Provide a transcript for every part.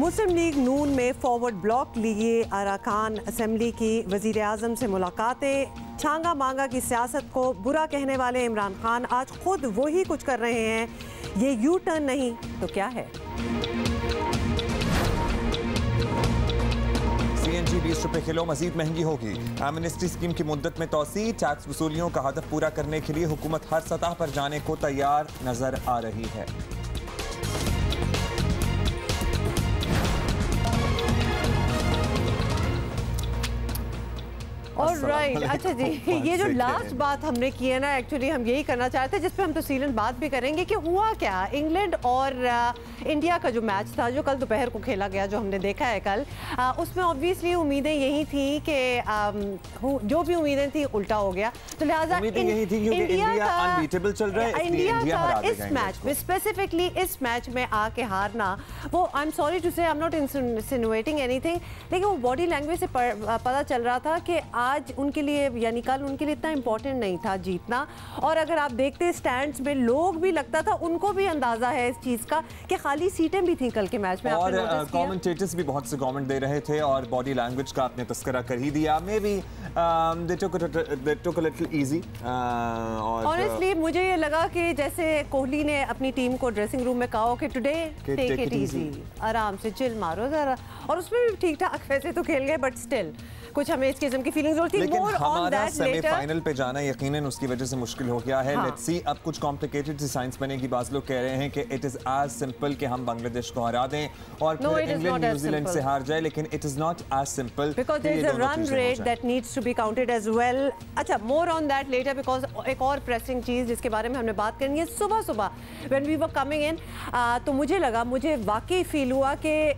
मुस्लिम league नून में forward block लिए अरकान असेंबली की वज़ीर आज़म से मुलाकातें। छांगा मांगा की सियासत को बुरा कहने वाले इमरान खान आज खुद वही कुछ कर रहे हैं। ये यू टर्न नहीं तो क्या है? CNG 20 रुपए किलो मजीद महंगी होगी। एमनेस्टी स्कीम की मुद्दत में तौसी। टैक्स वसूलियों का हदफ पूरा करने के लिए हुकूमत हर सतह पर जाने को तैयार नजर आ रही है। ऑलराइट, अच्छा जी, ये जो लास्ट बात हमने की है ना, एक्चुअली हम यही करना चाहते हैं जिस पे हम तफसीलन बात भी करेंगे कि हुआ क्या इंग्लैंड और इंडिया का जो मैच था, जो कल दोपहर को खेला गया, जो हमने देखा है कल, उसमें ऑब्वियसली उम्मीदें यही थी कि जो भी उम्मीदें थी उल्टा हो गया। तो लिहाजा इंडिया का इस मैच में, स्पेसिफिकली इस मैच में आके हारना, वो आई एम सॉरी टू से, I am not insinuating anything, लेकिन वो बॉडी लैंग्वेज से पता चल रहा था कि आज उनके लिए, यानी कल उनके लिए इतना इंपॉर्टेंट नहीं था जीतना। और अगर आप देखते स्टैंड्स में लोग भी, लगता था उनको भी अंदाजा है इस चीज का कि खाली सीटें भी थी कल के मैच में। और कमेंटेटर्स भी बहुत से कमेंट दे रहे थे और बॉडी लैंग्वेज का आपने तस्करा कर ही दिया। May be they took a little easy honestly मुझे ये लगा कि जैसे कोहली ने अपनी टीम को ड्रेसिंग रूम में कहा कि टुडे टेक इट इजी, आराम से चिल मारो जरा, और उसमें भी ठीक ठाक वैसे तो खेल गए, बट स्टिल कुछ हमें इस किस्म की फीलिंग्स होती है। लेकिन हमारा सेमीफाइनल पे जाना यकीनन उसकी वजह से मुश्किल हो गया है। लेट्स सी, अब कुछ कॉम्प्लिकेटेड सी साइंस बनेगी। बाज़ लोग कह रहे हैं कि इट इज एज सिंपल कि हम बांग्लादेश को हरा दें और फिर इंग्लैंड न्यूजीलैंड से हार जाए, लेकिन it is not as simple because there is a run rate that needs to be counted as well. अच्छा, more on that later, because एक और प्रेसिंग चीज जिसके बारे में हमने बात करनी है। सुबह सुबह when we were coming in, तो मुझे वाकई फील हुआ कि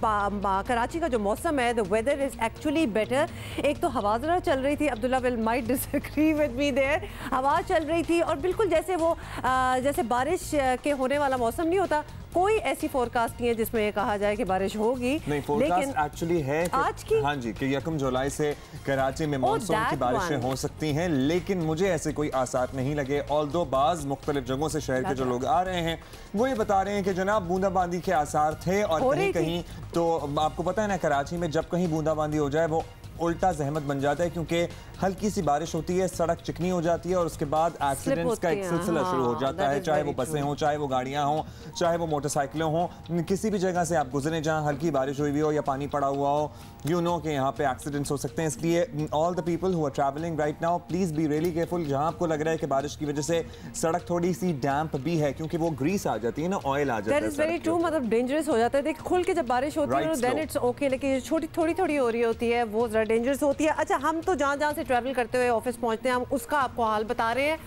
कराची का जो मौसम है, the weather is actually better. एक तो हवा जरा चल रही थी, Abdullah will might disagree with me there, हवा चल रही थी और बिल्कुल जैसे वो जैसे बारिश के होने वाला मौसम नहीं होता, कोई ऐसी फोरकास्ट नहीं है जिसमें ये कहा जाए कि बारिश होगी। नहीं, फोरकास्ट एक्चुअली है आज की, हाँ जी, कि 1 जुलाई से कराची में मॉनसून की बारिशें हो सकती हैं, लेकिन मुझे ऐसे कोई आसार नहीं लगे। ऑल्दो बाज मुख्तलिफ जगहों से शहर के जो लोग आ रहे हैं वो ये बता रहे हैं कि जनाब बूंदाबांदी के आसार थे, और कहीं कहीं तो आपको पता है ना, कराची में जब कहीं बूंदाबांदी हो जाए वो उल्टा जहमत बन जाता है, क्योंकि हल्की सी बारिश होती है, सड़क चिकनी हो जाती है और उसके बाद एक्सीडेंट्स का एक सिलसिला शुरू हो जाता है। चाहे वो बसें हों, चाहे वो गाड़ियां हों, चाहे वो मोटरसाइकिलें हों, किसी भी जगह से आप गुजरे जहां हल्की बारिश हुई हो या पानी पड़ा हुआ हो, यू नो कि यहाँ पे एक्सीडेंट्स हो सकते हैं। इसलिए all the people who are travelling right now, please be really careful. जहां आपको लग रहा है कि बारिश की वजह से सड़क थोड़ी सी डैम्प भी है, क्योंकि वो ग्रीस आ जाती है ना, ऑयल आ जाता है, दैट इज वेरी ट्रू, मतलब डेंजरस हो जाता है। देख, खुल के जब बारिश होती है देन इट्स ओके, लेकिन छोटी थोड़ी हो रही होती है वो जरा डेंजरस होती है। अच्छा, हम तो जहाँ से ट्रैवल करते हुए ऑफिस पहुँचते हैं, हम उसका आपको हाल बता रहे हैं।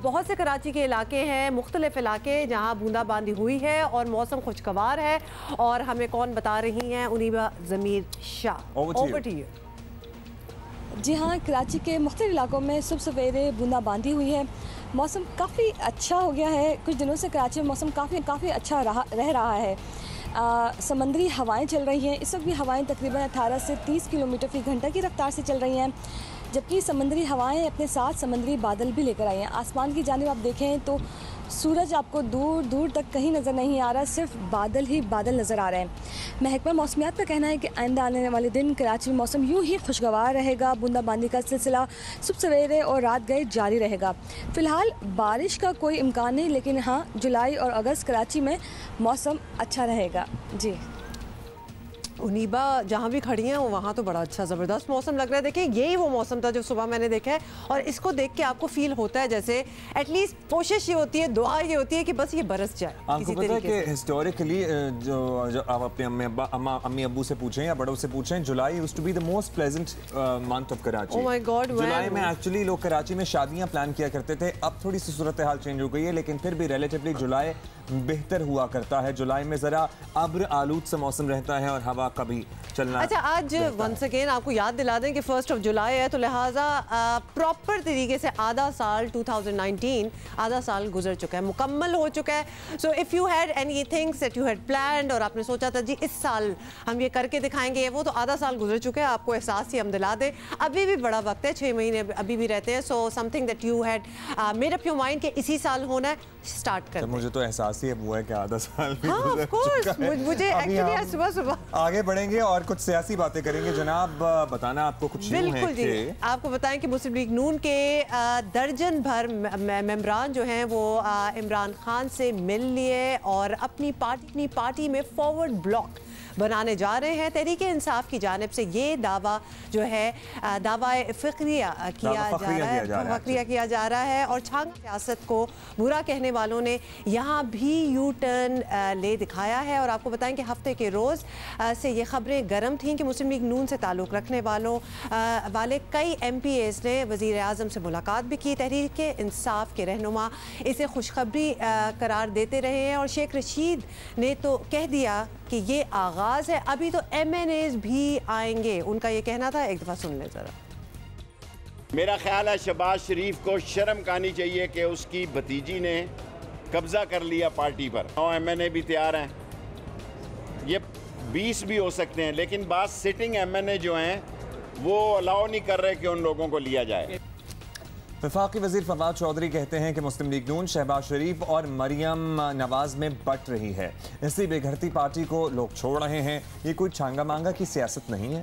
बहुत से कराची के इलाके हैं, मुख्तलिफ इलाके जहाँ बूंदाबांदी हुई है और मौसम खुशगवार है, और हमें कौन बता रही हैं? उनीबा ज़मीर शाह, ओवर टू यू। जी हाँ, कराची के मुख्तलिफ इलाकों में सुबह सवेरे बूंदाबांदी हुई है। मौसम काफ़ी अच्छा हो गया है। कुछ दिनों से कराची में मौसम काफ़ी अच्छा रह रहा है। समंदरी हवाएं चल रही हैं। इस वक्त भी हवाएं तकरीबन 18 से 30 किलोमीटर फ़ी घंटा की रफ्तार से चल रही हैं, जबकि समंदरी हवाएं अपने साथ समंदरी बादल भी लेकर आई हैं। आसमान की जानिब आप देखें तो सूरज आपको दूर दूर तक कहीं नज़र नहीं आ रहा, सिर्फ बादल ही बादल नज़र आ रहे हैं। महकमा मौसमियात का कहना है कि आइंदा आने वाले दिन कराची में मौसम यूँ ही खुशगवार रहेगा। बूंदाबांदी का सिलसिला सुबह सवेरे और रात गए जारी रहेगा। फ़िलहाल बारिश का कोई इम्कान नहीं, लेकिन हाँ, जुलाई और अगस्त कराची में मौसम अच्छा रहेगा। जी उनीबा जहाँ भी खड़ी हैं वहाँ तो बड़ा अच्छा ज़बरदस्त मौसम लग रहा है। देखिए, यही वो मौसम था जो सुबह मैंने देखा है, और इसको देख के आपको फील होता है जैसे एटलीस्ट कोशिश ये होती है, दुआ ये होती है कि बस ये बरस जाए। आपको पता है कि हिस्टोरिकली जो आप अपने अम्मी अब्बू से पूछें या बड़ों से पूछें, July used to be the most pleasant month of Karachi. Oh my god, जुलाई में एक्चुअली लोग कराची में शादियाँ प्लान किया करते थे। अब थोड़ी सी सूरत हाल चेंज हो गई है, लेकिन फिर भी रिलेटिवली जुलाई बेहतर हुआ करता है। जुलाई में जरा अब्र आलूद सा मौसम रहता है और हवा का भी चलना। अच्छा, आज वंस अगेन आपको याद दिला दें कि 1 जुलाई है, तो लिहाजा प्रॉपर तरीके से आधा साल 2019 आधा साल गुजर चुका है, मुकम्मल हो चुका है। So if you had any things that you had planned और आपने सोचा था जी इस साल हम ये करके दिखाएंगे, वो तो आधा साल गुजर चुका है। आपको एहसास ही हम दिला दें, अभी भी बड़ा वक्त है, 6 महीने अभी भी रहते हैं। So something that you had made up your mind कि इसी साल होना है, स्टार्ट कर। मुझे तो एहसास पास ही अब हुआ है कि आधा साल भी गुज़र चुका है। मुझे एक्चुअली सुबह आगे बढ़ेंगे और कुछ सियासी बातें करेंगे। जनाब बताना आपको कुछ बिल्कुल जी, आपको बताएं कि मुस्लिम लीग नून के दर्जन भर मेंबरान जो हैं वो इमरान खान से मिल लिए और अपनी पार्टी में फॉरवर्ड ब्लॉक बनाने जा रहे हैं। तहरीक इंसाफ की जानिब से ये दावा जो है दावा फखरिया किया जा रहा है और छांगा सियासत को बुरा कहने वालों ने यहाँ भी यू टर्न ले दिखाया है। और आपको बताएं कि हफ्ते के रोज़ से ये खबरें गर्म थीं कि मुस्लिम लीग नून से ताल्लुक़ रखने वाले कई MPAs ने वज़ीर आज़म से मुलाकात भी की। तहरीक इंसाफ के रहनुमा इसे खुशखबरी करार देते रहे हैं और शेख रशीद ने तो कह दिया कि ये आगाज़ है, अभी तो MNAs भी आएंगे, उनका ये कहना था। एक दफ़ा सुन लें ज़रा। मेरा ख्याल है शहबाज शरीफ को शर्म आनी चाहिए कि उसकी भतीजी ने कब्जा कर लिया पार्टी पर। 9 MNA भी तैयार हैं, ये 20 भी हो सकते हैं, लेकिन बात सिटिंग MNA जो हैं वो अलाउ नहीं कर रहे कि उन लोगों को लिया जाए। वफाकी वज़ीर फवाद चौधरी कहते हैं कि मुस्लिम लीग नून शहबाज शरीफ और मरियम नवाज में बट रही है, इसी बेघरती पार्टी को लोग छोड़ रहे हैं। ये कोई छांगा मांगा की सियासत नहीं है।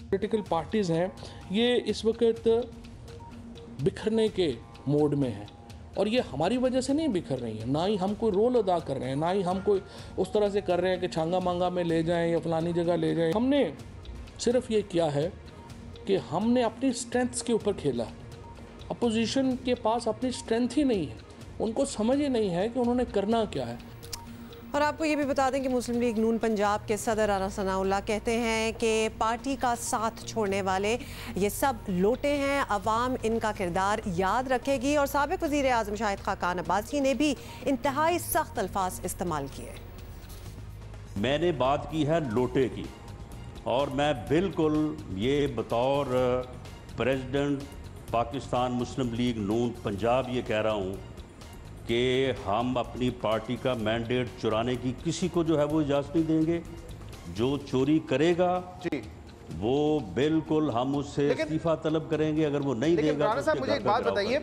पॉलिटिकल पार्टीज हैं ये इस वक्त बिखरने के मोड में हैं और ये हमारी वजह से नहीं बिखर रही है, ना ही हम कोई रोल अदा कर रहे हैं, ना ही हम कोई उस तरह से कर रहे हैं कि छांगा मांगा में ले जाएं या फलानी जगह ले जाएं। हमने सिर्फ ये किया है कि हमने अपनी स्ट्रेंथ्स के ऊपर खेला। अपोजिशन के पास अपनी स्ट्रेंथ ही नहीं है, उनको समझ ही नहीं है कि उन्होंने करना क्या है। और आपको ये भी बता दें कि मुस्लिम लीग नून पंजाब के सदर राना सनाउल्लाह कहते हैं कि पार्टी का साथ छोड़ने वाले ये सब लोटे हैं, अवाम इनका किरदार याद रखेगी। और साबिक वज़ीर आज़म शाहिद खाकान अब्बासी ने भी इंतहाई सख्त अल्फाज इस्तेमाल किए। मैंने बात की है लोटे की और मैं बिल्कुल ये बतौर प्रेसिडेंट पाकिस्तान मुस्लिम लीग नून पंजाब ये कह रहा हूँ कि हम अपनी पार्टी का मैंडेट चुराने की किसी को जो है वो इजाज़त नहीं देंगे। जो चोरी करेगा जी वो बिल्कुल हम उससे इस्तीफा तलब करेंगे, अगर वो नहीं देगा तो साहब मुझे एक बात बताइए,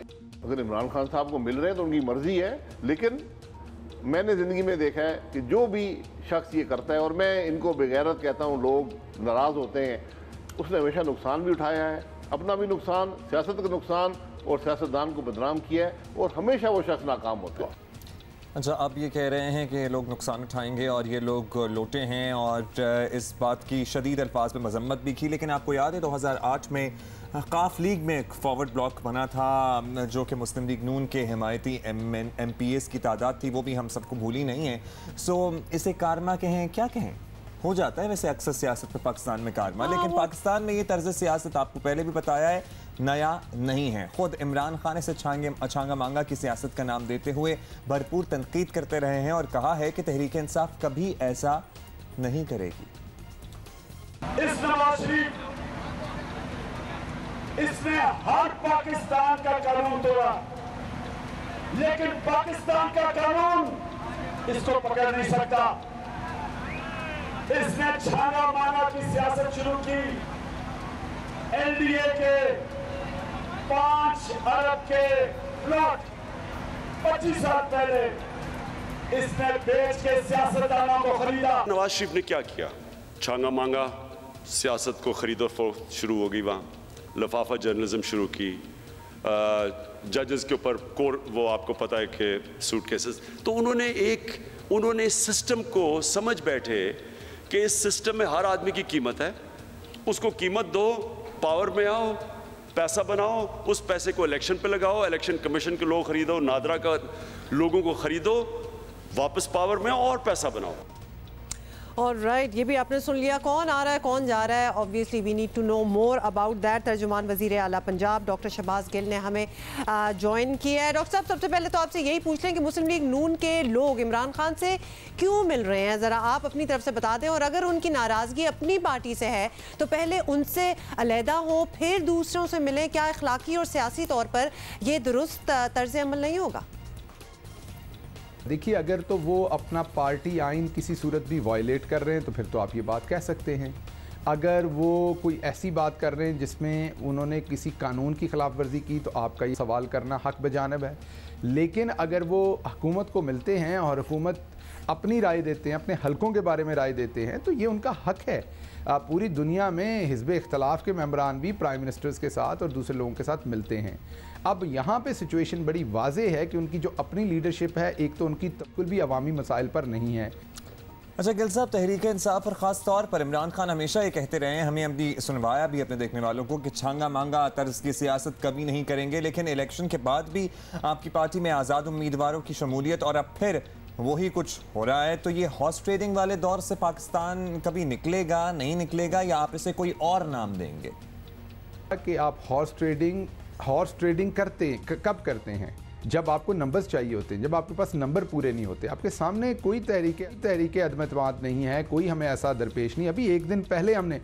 अगर इमरान खान साहब को मिल रहे हैं तो उनकी मर्जी है, लेकिन मैंने ज़िंदगी में देखा है कि जो भी शख्स ये करता है, और मैं इनको बेगैरत कहता हूँ, लोग नाराज़ होते हैं, उसने हमेशा नुकसान भी उठाया है, अपना भी नुकसान, सियासत का नुकसान और सियासतदान को बदनाम किया है, और हमेशा वो शख्स नाकाम होता है। अच्छा, आप ये कह रहे हैं कि लोग नुकसान उठाएंगे और ये लोग लोटे हैं और इस बात की शदीद अल्फाज में मजम्मत भी की, लेकिन आपको याद है 2008 में काफ लीग में एक फॉरवर्ड ब्लॉक बना था जो कि मुस्लिम लीग नून के हिमायती MPAs की तादाद थी, वो भी हम सबको भूली नहीं है। सो इसे कारमा कहें, क्या कहें, हो जाता है वैसे अक्सर सियासत में पाकिस्तान में कारमा, लेकिन पाकिस्तान में ये तर्ज सियासत आपको पहले भी बताया है नया नहीं है। खुद इमरान खान इसे छांगा मांगा की सियासत का नाम देते हुए भरपूर तनकीद करते रहे हैं और कहा है कि तहरीक इंसाफ कभी ऐसा नहीं करेगी। इस नवाज शरीफ इसने हर पाकिस्तान का कानून तोड़ा, लेकिन पाकिस्तान का कानून इसको पकड़ नहीं सकता। इसने छांगा मांगा की सियासत शुरू की। LDA के 5 अरब के प्लॉट 25 साल पहले इसने बेच के सियासतदानों को खरीदा। नवाज शरीफ ने क्या किया? छांगा मांगा, सियासत को खरीद और फरोख्त शुरू हो गई, वहाँ लफाफा जर्नलिज्म शुरू की, जजेस के ऊपर वो आपको पता है कि सूट केसेस। तो उन्होंने सिस्टम को समझ बैठे कि इस सिस्टम में हर आदमी की कीमत है, उसको कीमत दो, पावर में आओ, पैसा बनाओ, उस पैसे को इलेक्शन पे लगाओ, इलेक्शन कमीशन के लोग खरीदो, नादरा का लोगों को खरीदो, वापस पावर में आओ और पैसा बनाओ। और राइट, ये भी आपने सुन लिया, कौन आ रहा है कौन जा रहा है। Obviously we need to know more about that. तर्जुमान वज़ीर आला पंजाब डॉक्टर शहबाज गिल ने हमें ज्वाइन किया है। डॉक्टर साहब, सबसे पहले तो आपसे यही पूछ लें कि मुस्लिम लीग नून के लोग इमरान खान से क्यों मिल रहे हैं, ज़रा आप अपनी तरफ से बता दें। और अगर उनकी नाराज़गी अपनी पार्टी से है तो पहले उनसे अलहदा हो फिर दूसरों से मिलें, क्या अखलाकी और सियासी तौर पर ये दुरुस्त तर्ज अमल नहीं होगा? देखिए, अगर तो वो अपना पार्टी आइन किसी सूरत भी वायलेट कर रहे हैं तो फिर तो आप ये बात कह सकते हैं, अगर वो कोई ऐसी बात कर रहे हैं जिसमें उन्होंने किसी कानून की खिलाफ वर्जी की तो आपका ये सवाल करना हक बजानब है। लेकिन अगर वो हुकूमत को मिलते हैं और हुकूमत अपनी राय देते हैं, अपने हलकों के बारे में राय देते हैं, तो ये उनका हक है। पूरी दुनिया में हिज़्ब इख्तलाफ के मेंबरान भी प्राइम मिनिस्टर्स के साथ और दूसरे लोगों के साथ मिलते हैं। अब यहाँ पे सिचुएशन बड़ी वाज़ेह है कि उनकी जो अपनी लीडरशिप है, एक तो उनकी बिल्कुल भी अवामी मसाइल पर नहीं है। अच्छा गिल साहब, तहरीक इंसाफ और ख़ास तौर पर इमरान खान हमेशा ये कहते रहे हैं, हमें अभी सुनवाया भी अपने देखने वालों को, कि छांगा मांगा तर्ज की सियासत कभी नहीं करेंगे। लेकिन इलेक्शन के बाद भी आपकी पार्टी में आज़ाद उम्मीदवारों की शमूलियत और अब फिर वही कुछ हो रहा है। तो ये हॉर्स ट्रेडिंग वाले दौर से पाकिस्तान कभी निकलेगा, नहीं निकलेगा, या आप इसे कोई और नाम देंगे? कि आप हॉर्स ट्रेडिंग कब करते हैं? जब आपको नंबर्स चाहिए होते हैं, जब आपके पास नंबर पूरे नहीं होते। आपके सामने कोई तहरीक अदम-ए-एतमाद नहीं है, कोई हमें ऐसा दरपेश नहीं। अभी एक दिन पहले हमने,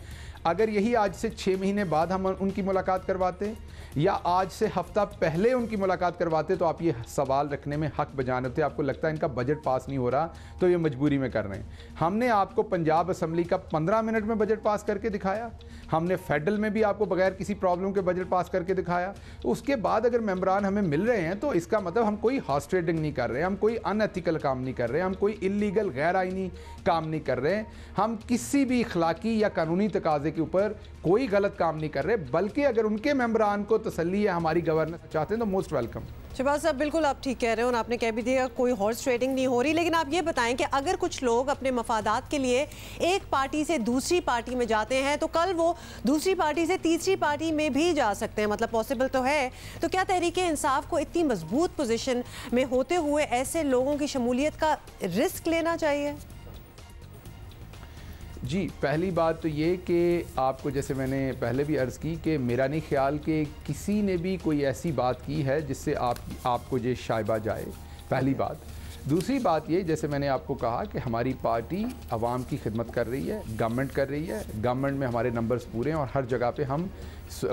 अगर यही आज से 6 महीने बाद हम उनकी मुलाकात करवाते या आज से हफ्ता पहले उनकी मुलाकात करवाते तो आप ये सवाल रखने में हक बजानब थे। आपको लगता है इनका बजट पास नहीं हो रहा तो ये मजबूरी में कर रहे हैं। हमने आपको पंजाब असम्बली का 15 मिनट में बजट पास करके दिखाया, हमने फेडरल में भी आपको बगैर किसी प्रॉब्लम के बजट पास करके दिखाया। तो उसके बाद अगर मेंबरान हमें मिल रहे हैं तो इसका मतलब हम कोई हॉर्स ट्रेडिंग नहीं कर रहे, हम कोई अनएथिकल काम नहीं कर रहे, हम कोई इलीगल गैर आइनी काम नहीं कर रहे, हम किसी भी इखलाकी या कानूनी तकाजे के ऊपर कोई गलत काम नहीं कर रहे। बल्कि अगर उनके मेंबरान को तसल्ली है हमारी गवर्नेंस चाहते हैं तो मोस्ट वेलकम। शहबाज साहब, बिल्कुल आप ठीक कह रहे हो और आपने कह भी दिया कोई हॉर्स ट्रेडिंग नहीं हो रही। लेकिन आप ये बताएं कि अगर कुछ लोग अपने मफादात के लिए एक पार्टी से दूसरी पार्टी में जाते हैं तो कल वो दूसरी पार्टी से तीसरी पार्टी में भी जा सकते हैं, मतलब पॉसिबल तो है। तो क्या तहरीक इंसाफ को इतनी मजबूत पोजीशन में होते हुए ऐसे लोगों की शमूलियत का रिस्क लेना चाहिए? जी, पहली बात तो ये कि आपको, जैसे मैंने पहले भी अर्ज़ की, कि मेरा नहीं ख्याल कि किसी ने भी कोई ऐसी बात की है जिससे आपको ये शायबा जाए, पहली बात। दूसरी बात ये, जैसे मैंने आपको कहा कि हमारी पार्टी आवाम की खिदमत कर रही है, गवर्नमेंट कर रही है, गवर्नमेंट में हमारे नंबर्स पूरे हैं और हर जगह पे हम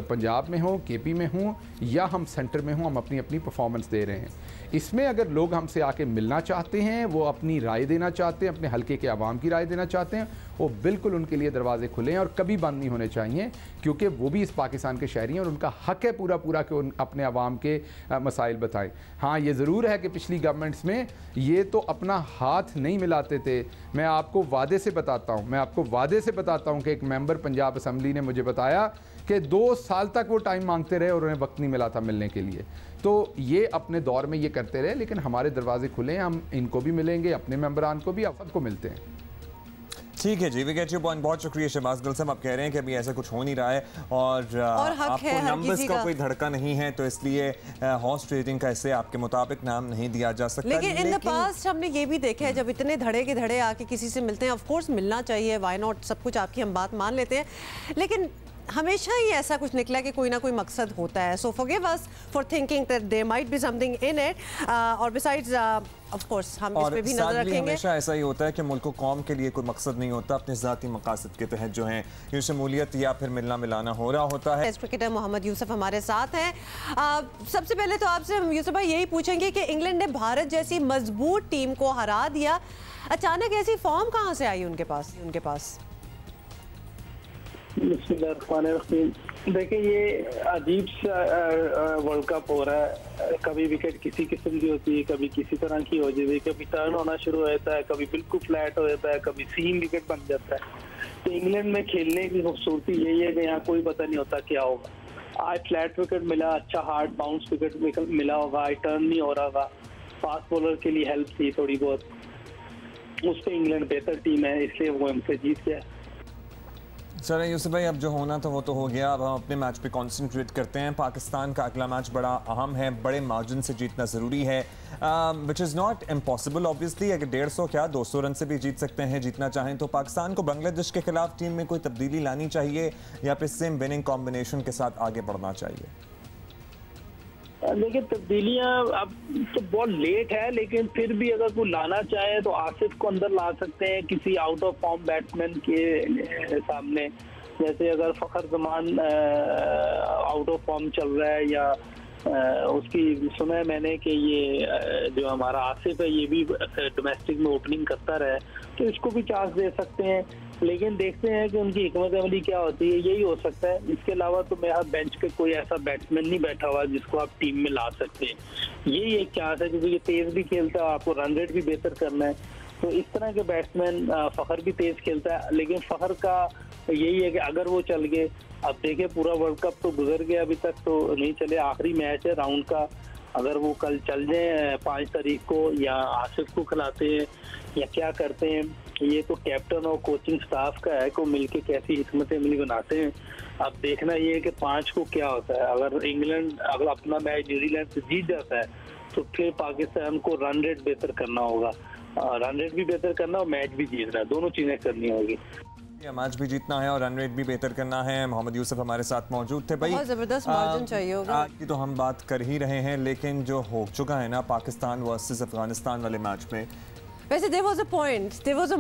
पंजाब में हों, केपी में हों या हम सेंटर में हों, हम अपनी अपनी परफॉर्मेंस दे रहे हैं। इसमें अगर लोग हमसे आके मिलना चाहते हैं, वो अपनी राय देना चाहते हैं, अपने हलके के आवाम की राय देना चाहते हैं, वो बिल्कुल उनके लिए दरवाजे खुले हैं और कभी बंद नहीं होने चाहिए, क्योंकि वो भी इस पाकिस्तान के शहरी हैं और उनका हक है पूरा कि उन अपने आवाम के मसाइल बताएं। हाँ, ये ज़रूर है कि पिछली गवर्नमेंट्स में ये तो अपना हाथ नहीं मिलाते थे। मैं आपको वादे से बताता हूँ कि एक मेंबर पंजाब असम्बली ने मुझे बताया कि 2 साल तक वो टाइम मांगते रहे और उन्हें वक्त नहीं मिला था मिलने के लिए। तो ये अपने दौर में ये करते रहे, लेकिन हमारे दरवाजे खुले हैं, हम इनको भी मिलेंगे, अपने मेंबरान को भी, आप सबको मिलते हैं। ठीक है जी, वी गेट योर पॉइंट। बहुत शुक्रिया शहबाज गिल साहब। आप कह रहे हैं कि अभी ऐसा कुछ हो नहीं रहा है और आपको नंबर्स का कोई धड़का नहीं है, तो इसलिए हॉर्स ट्रेडिंग का इससे आपके मुताबिक नाम नहीं दिया जा सकता। लेकिन इन द पास्ट हमने ये भी देखा है, जब इतने धड़े के धड़े आके किसी से मिलते हैं, ऑफ कोर्स मिलना चाहिए, व्हाई नॉट, सब कुछ आपकी हम बात मान लेते हैं, लेकिन हमेशा ही ऐसा कुछ निकला कि कोई ना कोई मकसद होता है। So forgive us for thinking that there might be something in it, और बिसाइड्स ऑफ कोर्स हम इस पे भी नजर रखेंगे। हमेशा ऐसा ही होता है कि मुल्क कौम के लिए कोई मकसद नहीं होता, अपने ज़ाती मकासद के तहत जो है ये शमूलियत या फिर मिलना मिलाना हो रहा होता है। टेस्ट क्रिकेटर मोहम्मद यूसुफ हमारे साथ हैं। सबसे पहले तो आपसे हम यूसुफ भाई यही पूछेंगे कि इंग्लैंड ने भारत जैसी मजबूत टीम को हरा दिया, अचानक ऐसी फॉर्म कहाँ से आई उनके पास? देखिए, ये अजीब सा वर्ल्ड कप हो रहा है। कभी विकेट किसी किस्म की होती है, कभी किसी तरह की हो जाती है, कभी टर्न होना शुरू हो जाता है, कभी बिल्कुल फ्लैट हो जाता है, कभी सीम विकेट बन जाता है। तो इंग्लैंड में खेलने की खूबसूरती यही है कि यहाँ कोई पता नहीं होता क्या होगा। आज फ्लैट विकेट मिला, अच्छा हार्ड बाउंस विकेट मिला होगा, आज टर्न नहीं हो रहा होगा, फास्ट बॉलर के लिए हेल्प थी थोड़ी बहुत, उस पर इंग्लैंड बेहतर टीम है, इसलिए वो हमसे जीत गया। चलें यूसुफ भाई, अब जो होना था वो तो हो गया, अब हम अपने मैच पे कंसंट्रेट करते हैं। पाकिस्तान का अगला मैच बड़ा अहम है, बड़े मार्जिन से जीतना ज़रूरी है, which is not impossible obviously. अगर 150 क्या 200 रन से भी जीत सकते हैं जीतना चाहें तो। पाकिस्तान को बांग्लादेश के खिलाफ टीम में कोई तब्दीली लानी चाहिए या फिर सेम विनिंग कॉम्बिनेशन के साथ आगे बढ़ना चाहिए? देखिए, तब्दीलियां अब तो बहुत लेट है, लेकिन फिर भी अगर कोई लाना चाहे तो आसिफ को अंदर ला सकते हैं किसी आउट ऑफ फॉर्म बैट्समैन के सामने। जैसे अगर फखर जमान आउट ऑफ फॉर्म चल रहा है या उसकी सुना है मैंने कि ये जो हमारा आसिफ है ये भी डोमेस्टिक में ओपनिंग करता रहे, तो इसको भी चांस दे सकते हैं। लेकिन देखते हैं कि उनकी हिकमत अमली क्या होती है, यही हो सकता है। इसके अलावा तो मेरा बेंच पे कोई ऐसा बैट्समैन नहीं बैठा हुआ जिसको आप टीम में ला सकते हैं। यही एक चांस है क्योंकि ये तेज भी खेलता है, आपको रन रेट भी बेहतर करना है, तो इस तरह के बैट्समैन फखर भी तेज खेलता है। लेकिन फखर का यही है कि अगर वो चल गए, अब देखिए पूरा वर्ल्ड कप तो गुजर गया, अभी तक तो नहीं चले, आखिरी मैच है राउंड का, अगर वो कल चल जाए 5 तारीख को, या आसिफ को खिलाते हैं या क्या करते हैं, ये तो कैप्टन और कोचिंग स्टाफ का है को मिलके कैसी हिकमत अमली बनाते हैं। अब देखना ये है कि 5 को क्या होता है। अगर इंग्लैंड अगर अपना मैच न्यूजीलैंड से जीत जाता है तो फिर पाकिस्तान को रन रेट बेहतर करना होगा, रन रेट भी बेहतर करना और मैच भी जीतना है, दोनों चीजें करनी होगी। मैच भी जीतना है और रन रेट भी बेहतर करना है। मोहम्मद यूसुफ हमारे साथ मौजूद थे। भाई बहुत जबरदस्त मार्जिन चाहिए होगा। आज की तो हम बात कर ही रहे हैं, लेकिन जो हो चुका है ना पाकिस्तान वर्सेस अफगानिस्तान वाले मैच में, वैसे there was a point, there was a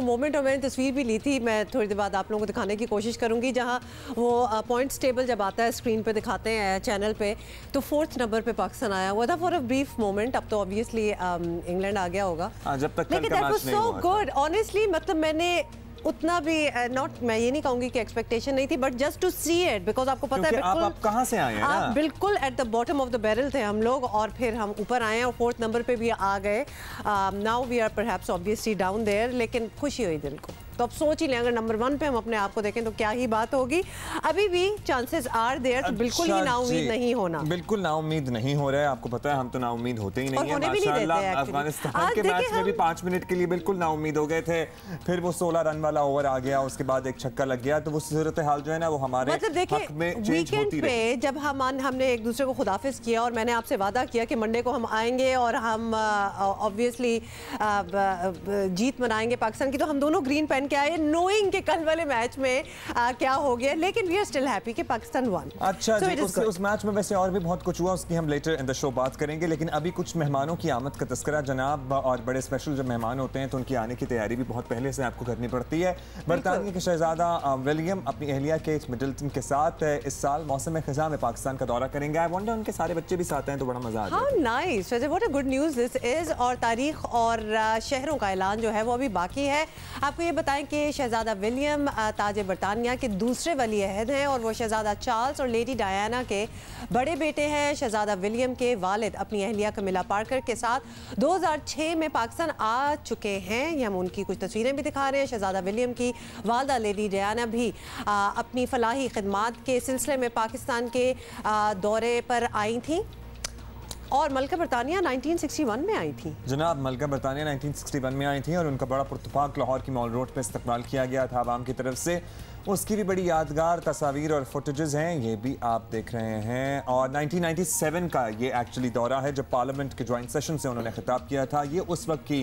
moment और मैंने तस्वीर भी ली थी, मैं थोड़ी देर बाद आप लोगों को दिखाने की कोशिश करूंगी, जहां वो पॉइंट्स टेबल जब आता है स्क्रीन पे दिखाते हैं चैनल पे, तो 4th नंबर पे पाकिस्तान आया हुआ था फॉर अ ब्रीफ मोमेंट। अब तो ऑब्वियसली इंग्लैंड आ गया होगा, जब तक लेकिन that was so good honestly. मतलब मैंने उतना भी नॉट, मैं ये नहीं कहूंगी कि एक्सपेक्टेशन नहीं थी, but just to see it, because आपको पता है बिल्कुल आप कहां से आए हैं ना, आप बिल्कुल at the bottom of the barrel थे हम लोग, और फिर हम ऊपर आए हैं और 4th नंबर पे भी आ गए। Now we are perhaps obviously down there, लेकिन खुशी हुई दिल को। तो अब सोच ही लें अगर नंबर 1 पे हम अपने आप को देखें तो क्या ही बात होगी। अभी भी चांसेस आर देयर, तो बिल्कुल ही नाउम्मीद नहीं होना, बिल्कुल नाउम्मीद नहीं हो रहा है। आपको पता है हम तो नाउम्मीद होते ही नहीं है माशाल्लाह। अफगानिस्तान के मैच में भी 5 मिनट के लिए बिल्कुल नाउम्मीद हो गए थे, फिर वो 16 रन वाला ओवर आ गया, उसके बाद एक छक्का लग गया, तो वो सूरत हाल जो है ना वो हमारे हक में चेंज होती रही। पे जब हमने एक दूसरे को खुदाफिज किया और मैंने आपसे वादा किया कि मंडे को हम आएंगे और हम ऑब्वियसली जीत मनाएंगे पाकिस्तान की, तो हम दोनों ग्रीन पहन के आए नोइंग के कल वाले मैच में क्या हो गया, लेकिन वी आर स्टिल हैप्पी कि पाकिस्तान वन। अच्छा जी, उस मैच में वैसे और भी बहुत कुछ हुआ, उसकी हम लेटर इन द शो बात करेंगे, लेकिन अभी कुछ मेहमानों की आमद का तस्करा जनाब, और बड़े स्पेशल जब मेहमान होते हैं तो उनकी आने की तैयारी भी बहुत पहले से आपको करनी पड़ती है। बरतानिया के शहजादा विलियम अपनी अहलिया केट मिडल्टन के साथ इस साल मौसम खज़ां में पाकिस्तान का दौरा करेंगे। आई वंडर उनके सारे बच्चे भी साथ हैं तो बड़ा मजा आ जाएगा। How nice, what a good news this is. और तारीख और शहरों का ऐलान जो है वो अभी बाकी है। आपको ये बताएं कि शहजादा विलियम ताज बरतानिया के दूसरे वली अहद हैं और वो शहजादा चार्ल्स और लेडी डायना के बड़े बेटे हैं। शहजादा विलियम के वालिद अपनी अहलिया कमिला पार्कर के साथ 2006 में पाकिस्तान आ चुके हैं। ये हम उनकी कुछ तस्वीरें भी दिखा रहे हैं। शहजादा विलियम की वालदा लेडी डायना भी अपनी फलाही खिदमात के सिलसिले में पाकिस्तान के दौरे पर आई थी और मलका बरतानिया 1961 में आई थी। जनाब मलका बरतानिया 1961 में आई थी और उनका बड़ा पुरतफाक लाहौर की मॉल रोड पर इस्तकबाल किया गया था आवाम की तरफ से। उसकी भी बड़ी यादगार तस्वीर और फुटेजेस हैं, ये भी आप देख रहे हैं। और 1997 का ये एक्चुअली दौरा है जब पार्लियामेंट के ज्वाइंट सेशन से उन्होंने खिताब किया था। ये उस वक्त की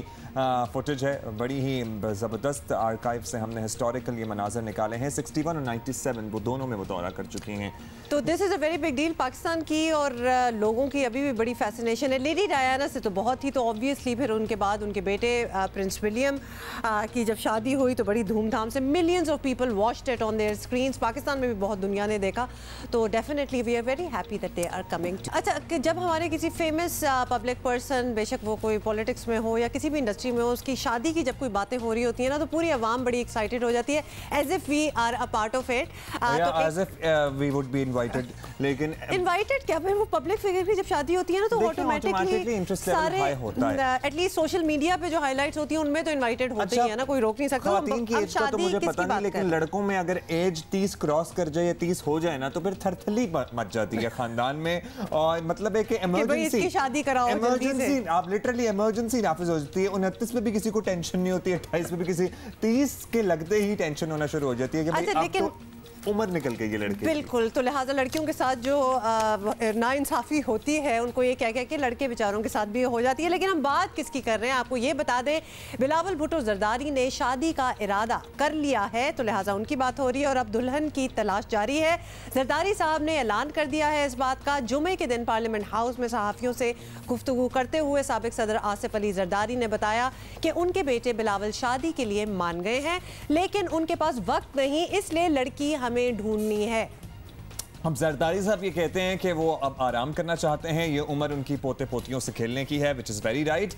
फुटेज है, बड़ी ही ज़बरदस्त आर्काइव से हमने हिस्टोरिकल ये मनाजर निकाले हैं। 61 और 97 वो दोनों में वो दौरा कर चुकी हैं। तो this is a very big deal Pakistan की, और लोगों की अभी भी बड़ी फैसिनेशन है लेडी डायना से तो बहुत ही। तो ऑब्वियसली फिर उनके बाद उनके बेटे प्रिंस विलियम की जब शादी हुई तो बड़ी धूमधाम से millions of people watched it on their screens. Pakistan में भी बहुत दुनिया ने देखा, तो definitely we are very happy that they are coming. अच्छा, जब हमारे किसी फेमस पब्लिक पर्सन, बेशक वो कोई पॉलिटिक्स में हो या किसी भी इंडस्ट्री में हो, उसकी शादी की जब कोई बातें हो रही होती है ना तो पूरी आवाम बड़ी एक्साइटेड हो जाती है, as if we are a part of it, as if we would be invited. लेकिन इनवाइटेड क्या, वो पब्लिक फिगर की जब शादी होती है ना तो ऑटोमेटिकली सारे एटलीस्ट सोशल मीडिया पे जो हाइलाइट्स होती है उनमें तो इनवाइटेड होते ही है ना, कोई रोक नहीं सकता। खातून की एज का तो मुझे पता नहीं, लेकिन लड़कों में अगर एज 30 क्रॉस कर जाए या 30 हो जाए ना तो फिर थरथली मच जाती है खानदान में। और मतलब है कि इमरजेंसी शादी कराओ, इमरजेंसी आप लिटरली इमरजेंसी नाफिज हो जाती है। 29 में भी किसी को टेंशन नहीं होती, 28 में भी किसी, 30 के लगते ही टेंशन होना शुरू हो जाती है कि भाई अब तो उम्र निकल गई है लड़के। बिल्कुल, तो लिहाजा लड़कियों के साथ जो नाइंसाफी होती है उनको ये कह के लड़के बेचारों के साथ भी हो जाती है। लेकिन हम बात किसकी कर रहे हैं आपको ये बता दें, बिलावल भुट्टो जरदारी ने शादी का इरादा कर लिया है, तो लिहाजा उनकी बात हो रही है और अब दुल्हन की तलाश जारी है। जरदारी साहब ने ऐलान कर दिया है इस बात का। जुमे के दिन पार्लियामेंट हाउस में सहाफ़ियों से गुफ्तगू करते हुए साबिक सदर आसिफ अली जरदारी ने बताया कि उनके बेटे बिलावल शादी के लिए मान गए हैं, लेकिन उनके पास वक्त नहीं, इसलिए लड़की हमें ढूंढनी है। हम जरदारी साहब ये कहते हैं कि वो अब आराम करना चाहते हैं, ये उम्र उनकी पोते पोतियों से खेलने की है, which is very right.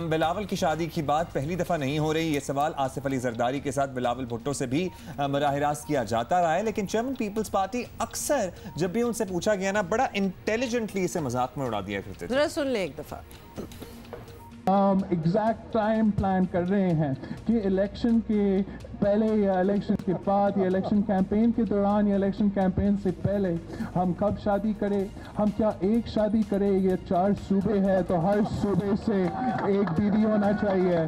Bilawal की शादी की बात पहली दफ़ा नहीं हो रही। ये सवाल आसिफ अली जरदारी के साथ बिलावल भुट्टो से भी बराह रास्त किया जाता रहा है, लेकिन चेयरमैन पीपल्स पार्टी अक्सर जब भी उनसे पूछा गया ना, बड़ा इंटेलिजेंटली इसे मजाक में उड़ा दिया करते थे। जरा सुन ले एक दफ़ा। एग्जैक्ट टाइम प्लान कर रहे हैं कि इलेक्शन के पहले या इलेक्शन के बाद या इलेक्शन कैंपेन के दौरान या इलेक्शन कैंपेन से पहले हम कब शादी करें, हम क्या एक शादी करें, ये 4 सूबे हैं तो हर सूबे से एक बीवी होना चाहिए,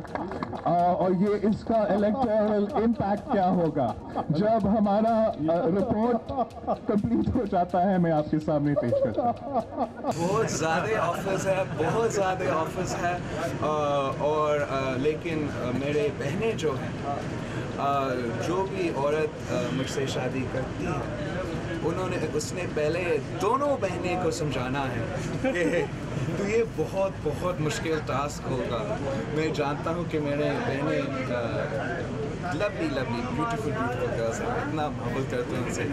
और ये इसका इलेक्टोरल इम्पैक्ट क्या होगा जब हमारा रिपोर्ट कंप्लीट हो जाता है, मैं आपके सामने पेश करता हूँ। बहुत ज़्यादा ऑफर्स है, बहुत ज़्यादा ऑफर्स है, और लेकिन मेरे बहनें जो हैं, जो भी औरत मुझसे शादी करती है उसने पहले दोनों बहनें को समझाना है कि तो ये बहुत बहुत मुश्किल टास्क होगा। मैं जानता हूँ कि मेरे बहनें लवली ब्यूटीफुल गर्ल्स हैं, इतना मोहब्बत करते हैं उनसे,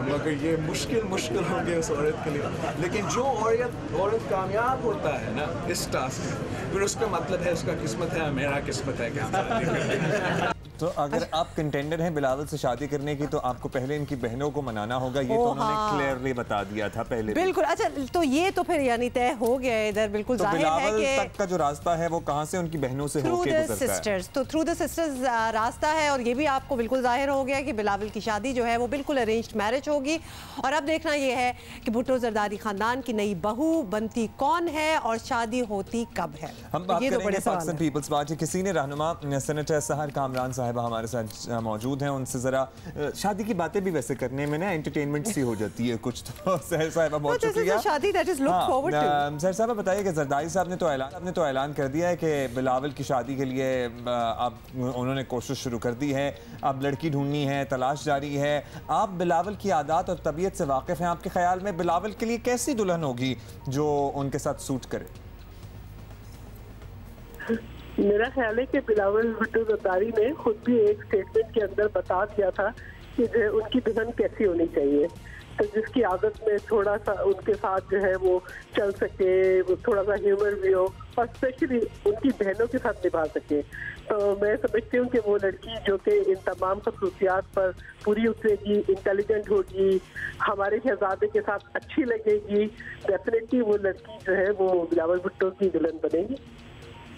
मगर ये मुश्किल हो गया उस औरत के लिए। लेकिन जो औरत कामयाब होता है ना इस टास्क में, फिर उसका मतलब है उसका किस्मत है, मेरा किस्मत है क्या। तो अगर आप कंटेंडर हैं बिलावल से शादी करने की, तो आपको पहले इनकी बहनों को मनाना होगा, ये तो उन्होंने क्लियरली बता दिया था पहले। बिल्कुल। अच्छा, तो ये तो फिर यानी तय हो गया इधर, बिल्कुल तो जाहिर है कि तक का जो रास्ता है वो कहां से उनकी बहनों से होके गुजरता है। तो थ्रू द सिस्टर्स रास्ता है, और ये भी आपको बिल्कुल जाहिर हो गया कि बिलावल की शादी जो है वो बिल्कुल अरेंज्ड मैरिज होगी। और अब देखना ये है कि भुट्टो जरदारी खानदान की नई बहू बनती कौन है और शादी होती कब है। हम बात करेंगे पाकिस्तान पीपल्स पार्टी की सीनियर रहनुमा सेनेटर सहर कामरान साहिबा हमारे साथ मौजूद हैं। उनसे जरा शादी की बातें भी वैसे करने में ना एंटरटेनमेंट सी हो जाती है कुछ, तो सहर साहिबा बहुत शुक्रिया। शादी that is look forward to. Sahar साहिबा बताइए कि जरदारी साहब ने तो ऐलान कर दिया है कि बिलावल की शादी के लिए अब उन्होंने कोशिश शुरू कर दी है, अब लड़की ढूंढनी है, तलाश जारी है। आप बिलावल की आदत और तबीयत से वाकिफ हैं, आपके ख्याल में बिलावल के लिए कैसी दुल्हन होगी जो उनके साथ सूट करे? मेरा ख्याल है कि बिलावल भुट्टो जरदारी ने खुद भी एक स्टेटमेंट के अंदर बता दिया था कि जो उनकी दुल्हन कैसी होनी चाहिए, तो जिसकी आदत में थोड़ा सा उनके साथ जो है वो चल सके, वो थोड़ा सा ह्यूमर भी हो, और स्पेशली उनकी बहनों के साथ निभा सके। तो मैं समझती हूँ कि वो लड़की जो कि इन तमाम खसूसियात पर पूरी उतरेगी, इंटेलिजेंट होगी, हमारे शहजादे के साथ अच्छी लगेगी, डेफिनेटली वो लड़की जो है वो बिलावल भुट्टो की दुल्हन बनेगी।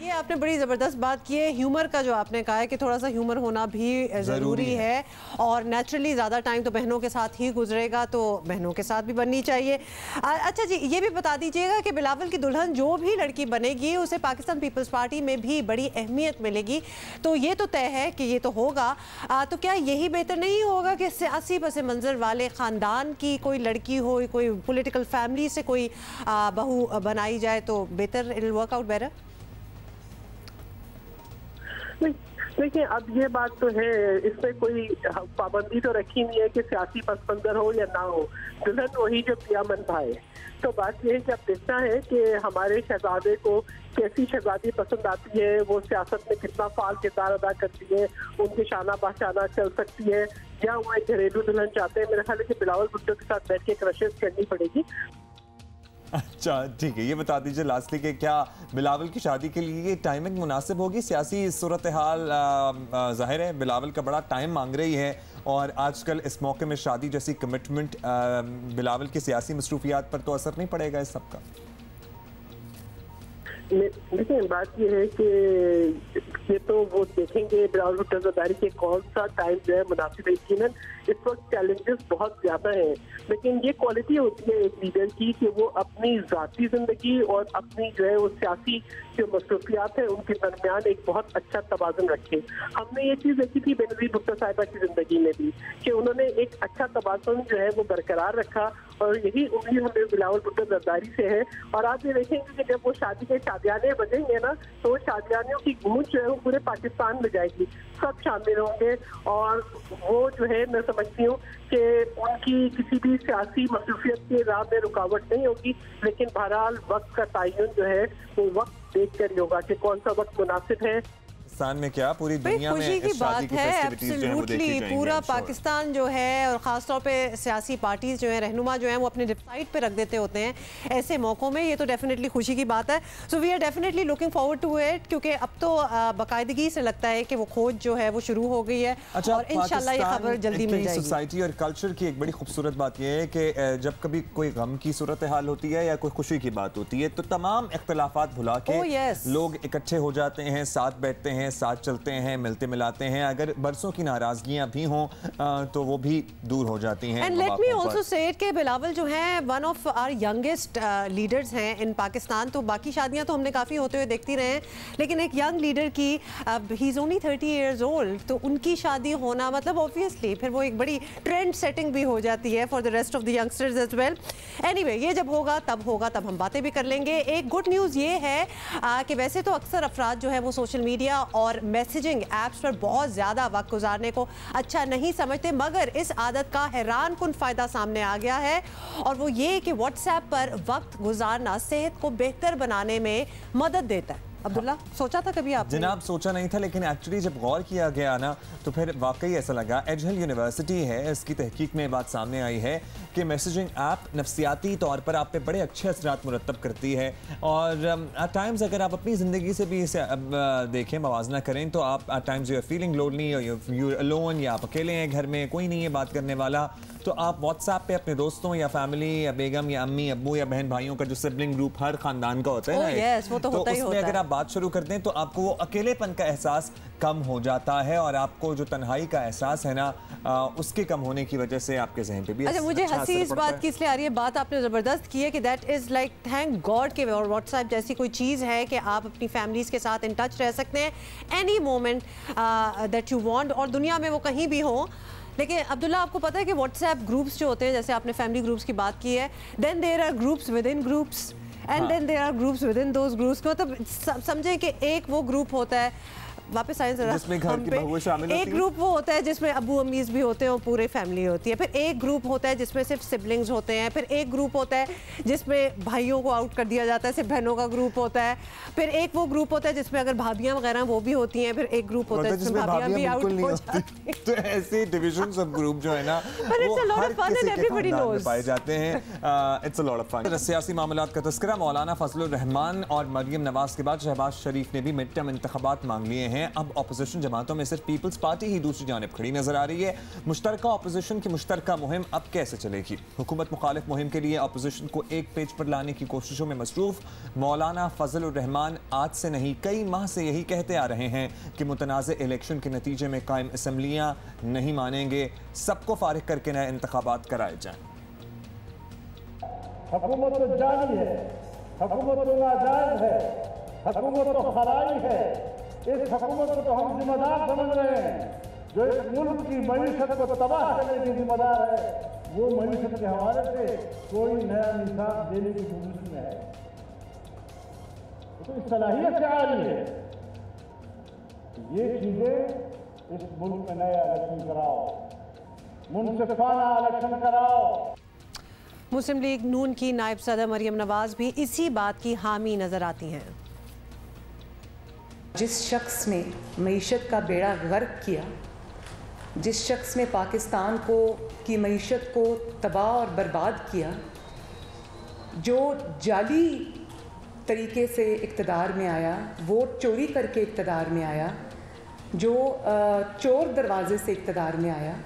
ये आपने बड़ी ज़बरदस्त बात की है, ह्यूमर का जो आपने कहा है कि थोड़ा सा ह्यूमर होना भी ज़रूरी है, और नेचुरली ज़्यादा टाइम तो बहनों के साथ ही गुजरेगा, तो बहनों के साथ भी बननी चाहिए। अच्छा जी, ये भी बता दीजिएगा कि बिलावल की दुल्हन जो भी लड़की बनेगी उसे पाकिस्तान पीपल्स पार्टी में भी बड़ी अहमियत मिलेगी, तो ये तो तय है कि ये तो होगा। तो क्या यही बेहतर नहीं होगा कि सियासी पस मंज़र वाले ख़ानदान की कोई लड़की हो, कोई पॉलिटिकल फैमिली से कोई बहू बनाई जाए, तो बेहतर it will work out better? देखिए, अब ये बात तो है, इसमें कोई पाबंदी तो रखी नहीं है कि सियासी पस मंजर हो या ना हो, दुल्हन वही जो पिया मन भाए। तो बात यह है कि अब देखना है कि हमारे शहजादे को कैसी शहजादी पसंद आती है, वो सियासत में कितना फाल किरदार अदा करती है, उनके शाना बहाना चल सकती है, या वो एक घरेलू दुल्हन चाहते हैं। मेरा ख्याल है कि बिलावल भुट्टो के साथ बैठ के क्रशेस करनी पड़ेगी। अच्छा ठीक है, ये बता दीजिए लास्टली कि क्या बिलावल की शादी के लिए ये टाइमिंग मुनासिब होगी? सियासी सूरत हाल जाहिर है बिलावल का बड़ा टाइम मांग रही है, और आजकल इस मौके में शादी जैसी कमिटमेंट बिलावल की सियासी मसरूफियात पर तो असर नहीं पड़ेगा इस सब का? देखिए, बात ये है कि ये तो वो देखेंगे बिलावल भुट्टो जरदारी के कौन सा टाइम जो है मुनासिब है। यकीनन इस वक्त चैलेंजेस बहुत ज्यादा हैं, लेकिन ये क्वालिटी होती है एक लीडर की कि वो अपनी ज़ाती जिंदगी और अपनी जो है वो सियासी जो मसरूफियात है उनके दरमियान एक बहुत अच्छा तवाज़ुन रखे। हमने ये चीज़ देखी थी बेनज़ीर भुट्टो साहिबा की जिंदगी में भी कि उन्होंने एक अच्छा तवाज़ुन जो है वो बरकरार रखा, और यही उम्मीद हमें बिलावल भुट्टो जरदारी से है। और आप ये देखेंगे कि जब वो शादी के शादियाने बजेंगे ना, तो शादियानियों की गूंज जो है वो पूरे पाकिस्तान में जाएगी, सब शामिल होंगे, और वो जो है मैं समझती हूँ कि उनकी किसी भी सियासी मसरूफियत के राह में रुकावट नहीं होगी। लेकिन बहरहाल वक्त का तयन जो है वो वक्त देख कर ही होगा कि कौन सा वक्त मुनासिब है। पाकिस्तान में क्या पूरी दुनिया में खुशी की बात है। एब्सोल्युटली पूरा पाकिस्तान जो है और ख़ासतौर पे सियासी पार्टीज जो है, रहनुमा जो है, वो अपने वेबसाइट पे रख देते होते हैं ऐसे मौक़ों में। ये तो डेफिनेटली खुशी की बात है। So we are definitely looking forward to it, क्योंकि अब तो बाकायदगी से लगता है कि वो खोज जो है वो शुरू हो गई है। अच्छा, और इंशाल्लाह ये खबर जल्दी मिल जाएगी। सोसाइटी और कल्चर की एक बड़ी खूबसूरत बात यह है कि जब कभी कोई गम की सूरत हाल होती है या कोई खुशी की बात होती है तो तमाम इख्तलाफात भुला के लोग इकट्ठे हो जाते हैं, साथ बैठते हैं, साथ चलते हैं, मिलते मिलाते हैं। अगर बरसों की नाराजगियां भी हों तो वो भी दूर हो जाती हैं। And let me also say it कि बिलावल जो है one of our youngest leaders हैं इन पाकिस्तान। तो बाकी शादियां तो हमने काफ़ी होते हुए देखती रहे हैं, लेकिन एक यंग लीडर की he is only 30 years old, तो उनकी शादी होना मतलब ऑब्वियसली फिर वो एक बड़ी ट्रेंड सेटिंग भी हो जाती है for the rest of the youngsters as well. Anyway, ये जब होगा तब हम बातें भी कर लेंगे। एक गुड न्यूज़ ये है कि वैसे तो अक्सर अफराद जो है वो सोशल मीडिया और मैसेजिंग ऐप्स पर बहुत ज़्यादा वक्त गुजारने को अच्छा नहीं समझते, मगर इस आदत का हैरान कुन फ़ायदा सामने आ गया है, और वो ये कि व्हाट्सएप पर वक्त गुजारना सेहत को बेहतर बनाने में मदद देता है। अब्दुल्ला, सोचा था कभी आपने? जनाब सोचा नहीं था, लेकिन एक्चुअली जब गौर किया गया ना तो फिर वाकई ऐसा लगा। एजहल यूनिवर्सिटी है, इसकी तहकीक में बात सामने आई है कि मैसेजिंग ऐप नफ्सियाती तौर पर आप पे बड़े अच्छे असरात मुरतब करती है, और एट टाइम्स अगर आप अपनी ज़िंदगी से भी इसे देखें, मवाजना करें, तो आप at times you are feeling lonely, you alone, या आप अकेले हैं घर में, कोई नहीं है बात करने वाला, तो आप व्हाट्सएप पे अपने दोस्तों या फैमिली या बेगम या अम्मी अब्बू या बहन भाइयों का जो सिबलिंग ग्रुप हर खानदान का होता है ना, वो तो होता ही होता है। अगर आप बात शुरू कर दें तो आपको वो अकेलेपन का एहसास कम हो जाता है, और आपको जो तन्हाई का एहसास है ना उसके कम होने की वजह से आपके जहन पे भी अच्छा, मुझे हंसी इस बात की इसलिए आ रही है, बात आपने ज़बरदस्त की है कि that is like thank God के व्हाट्सएप जैसी कोई चीज़ है कि आप अपनी फैमिलीज़ के साथ इन टच रह सकते हैं any moment that you want, और दुनिया में वो कहीं भी हो। लेकिन अब्दुल्ला, आपको पता है कि व्हाट्सएप ग्रुप्स जो होते हैं, जैसे आपने फैमिली ग्रुप्स की बात की है, then there are groups within groups and then there are groups within those groups. मतलब समझें कि एक वो ग्रुप होता है, वापस आए जरा, एक ग्रुप वो होता है जिसमें अबू अम्मीज भी होते हैं और पूरी फैमिली होती है, फिर एक ग्रुप होता है जिसमें सिर्फ सिबलिंग्स होते हैं, फिर एक ग्रुप होता है जिसमें भाइयों को आउट कर दिया जाता है, सिर्फ बहनों का ग्रुप होता है, फिर एक वो ग्रुप होता है जिसमें अगर भाभियां वगैरह वो भी होती हैं, फिर एक ग्रुप होता है जिसमें भाभियां भी आउट हो जाती हैं। तो ऐसे डिविजन्स ऑफ ग्रुप जो है ना वो हर किसी के खानदान में पाए जाते हैं। It's a lot of fun. सियासी मामलात का तस्करा, मौलाना फजलुर रहमान और मरियम नवाज के बाद शहबाज शरीफ ने भी मिड टर्म इंतखाबात मांग लिए हैं। अब अपोजिशन जमातों में सिर्फ पीपल्स पार्टी ही दूसरी जानिब खड़ी नजर आ रही है। मुश्तरका अपोजिशन की मुश्तरका मुहिम अब कैसे चलेगी? हुकूमत मुखालिफ मुहिम के लिए अपोजिशन को एक पेज पर लाने की कोशिशों में मसरूफ मौलाना फजलुर रहमान आज से नहीं कई माह से यही कहते आ रहे हैं कि मुतनाज़ इलेक्शन के नतीजे में कायम असम्बलियाँ नहीं मानेंगे, सबको फारिग करके नए इंतखाबात कराए जाएं। हुकूमत तो जाली है, हुकूमत तो नाजायज है, हुकूमत तो खराई है। इस हुकूमत को तो हम जिम्मेदार समझ रहे हैं, जो इस मुल्क की मईशत को तबाह करने की जिम्मेदार है। वो मईशत के हवाले से कोई नया निसाब देने की कोशिश में है, तो इस सलाहियत से आ रही है। ये चीजें इस मुल्क में नया इलेक्शन कराओ, मुनसिफाना इलेक्शन कराओ। मुस्लिम लीग नून की नायब सदर मरियम नवाज भी इसी बात की हामी नजर आती हैं। जिस शख्स ने मईशत का बेड़ा गर्क किया, जिस शख्स ने पाकिस्तान को की मईशत को तबाह और बर्बाद किया, जो जाली तरीके से इक़्तिदार में आया, वोट चोरी करके इक़्तिदार में आया, जो चोर दरवाजे से इक़्तिदार में आया,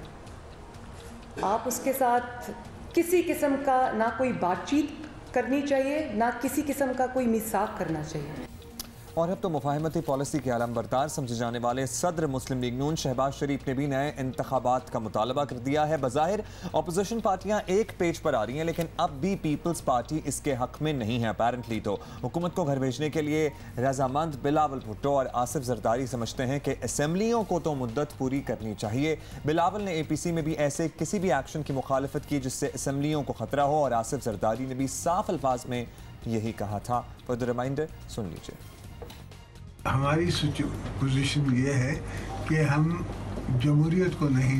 आप उसके साथ किसी किस्म का ना कोई बातचीत करनी चाहिए, ना किसी किस्म का कोई मिसाक करना चाहिए। और अब तो मुफाहमती पॉलिसी के आलम बरदार समझे जाने वाले सदर मुस्लिम लीग नून शहबाज शरीफ ने भी नए इंतखाबात का मुतालबा कर दिया है। बज़ाहिर अपोजिशन पार्टियां एक पेज पर आ रही हैं, लेकिन अब भी पीपल्स पार्टी इसके हक में नहीं है। अपेरेंटली तो हुकूमत को घर भेजने के लिए रजामंद बिलावल भुट्टो और आसिफ जरदारी समझते हैं कि असम्बलियों को तो मुद्दत पूरी करनी चाहिए। बिलावल ने APC में भी ऐसे किसी भी एक्शन की मुखालफत की जिससे असम्बलियों को खतरा हो, और आसिफ जरदारी ने भी साफ अल्फाज में यही कहा था। फॉर द रिमाइंडर सुन लीजिए। हमारी पोजीशन ये है कि हम जमहूरियत को नहीं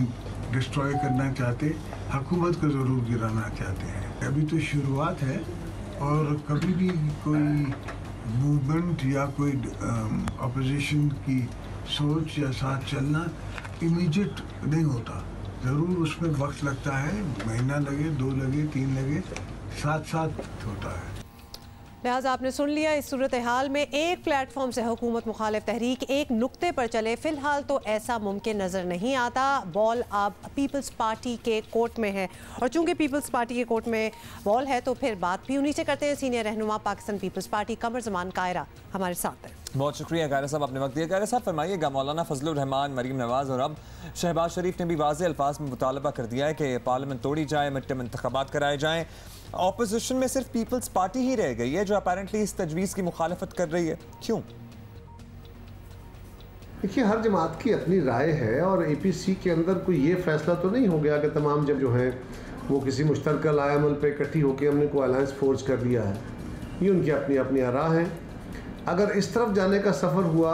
डिस्ट्रॉय करना चाहते, हुकूमत को ज़रूर गिराना चाहते हैं। अभी तो शुरुआत है, और कभी भी कोई मूवमेंट या कोई अपोजिशन की सोच या साथ चलना इमीडिएट नहीं होता, ज़रूर उसमें वक्त लगता है, महीना लगे, 2 लगे, 3 लगे, साथ साथ होता है। लिहाजा आपने सुन लिया, इस सूरत हाल में एक प्लेटफॉर्म से हुकूमत मुखालिफ तहरीक एक नुक्ते पर चले, फ़िलहाल तो ऐसा मुमकिन नज़र नहीं आता। बॉल अब पीपल्स पार्टी के कोर्ट में है और चूंकि पीपल्स पार्टी के कोर्ट में बॉल है तो फिर बात भी उन्हीं से करते हैं। सीनियर रहनुमा पाकिस्तान पीपल्स पार्टी कमर ज़मान कायरा हमारे साथ है। बहुत शुक्रिया कायरा साहब, आपने वक्त दिया। कायरा साहब फरमाइएगा, मौलाना फजलुर रहमान, मरीम नवाज़ और अब शहबाज शरीफ ने भी वाज़ेह अल्फाज में मुतालबा कर दिया है कि पार्लियामेंट तोड़ी जाए, मिड टर्म इंतखाबात कराए जाएँ। ऑपोजिशन में सिर्फ पीपल्स पार्टी ही रह गई है जो अपेरेंटली इस तजवीज़ की मुखालफत कर रही है, क्यों? देखिए, हर जमात की अपनी राय है और APC के अंदर कोई ये फैसला तो नहीं हो गया कि तमाम जब जो हैं वो किसी मुश्तरका लाएमल पे इकट्ठी होकर हमने कोई अलायंस फोर्स कर दिया है। ये उनकी अपनी अपनी आरा हैं। अगर इस तरफ जाने का सफ़र हुआ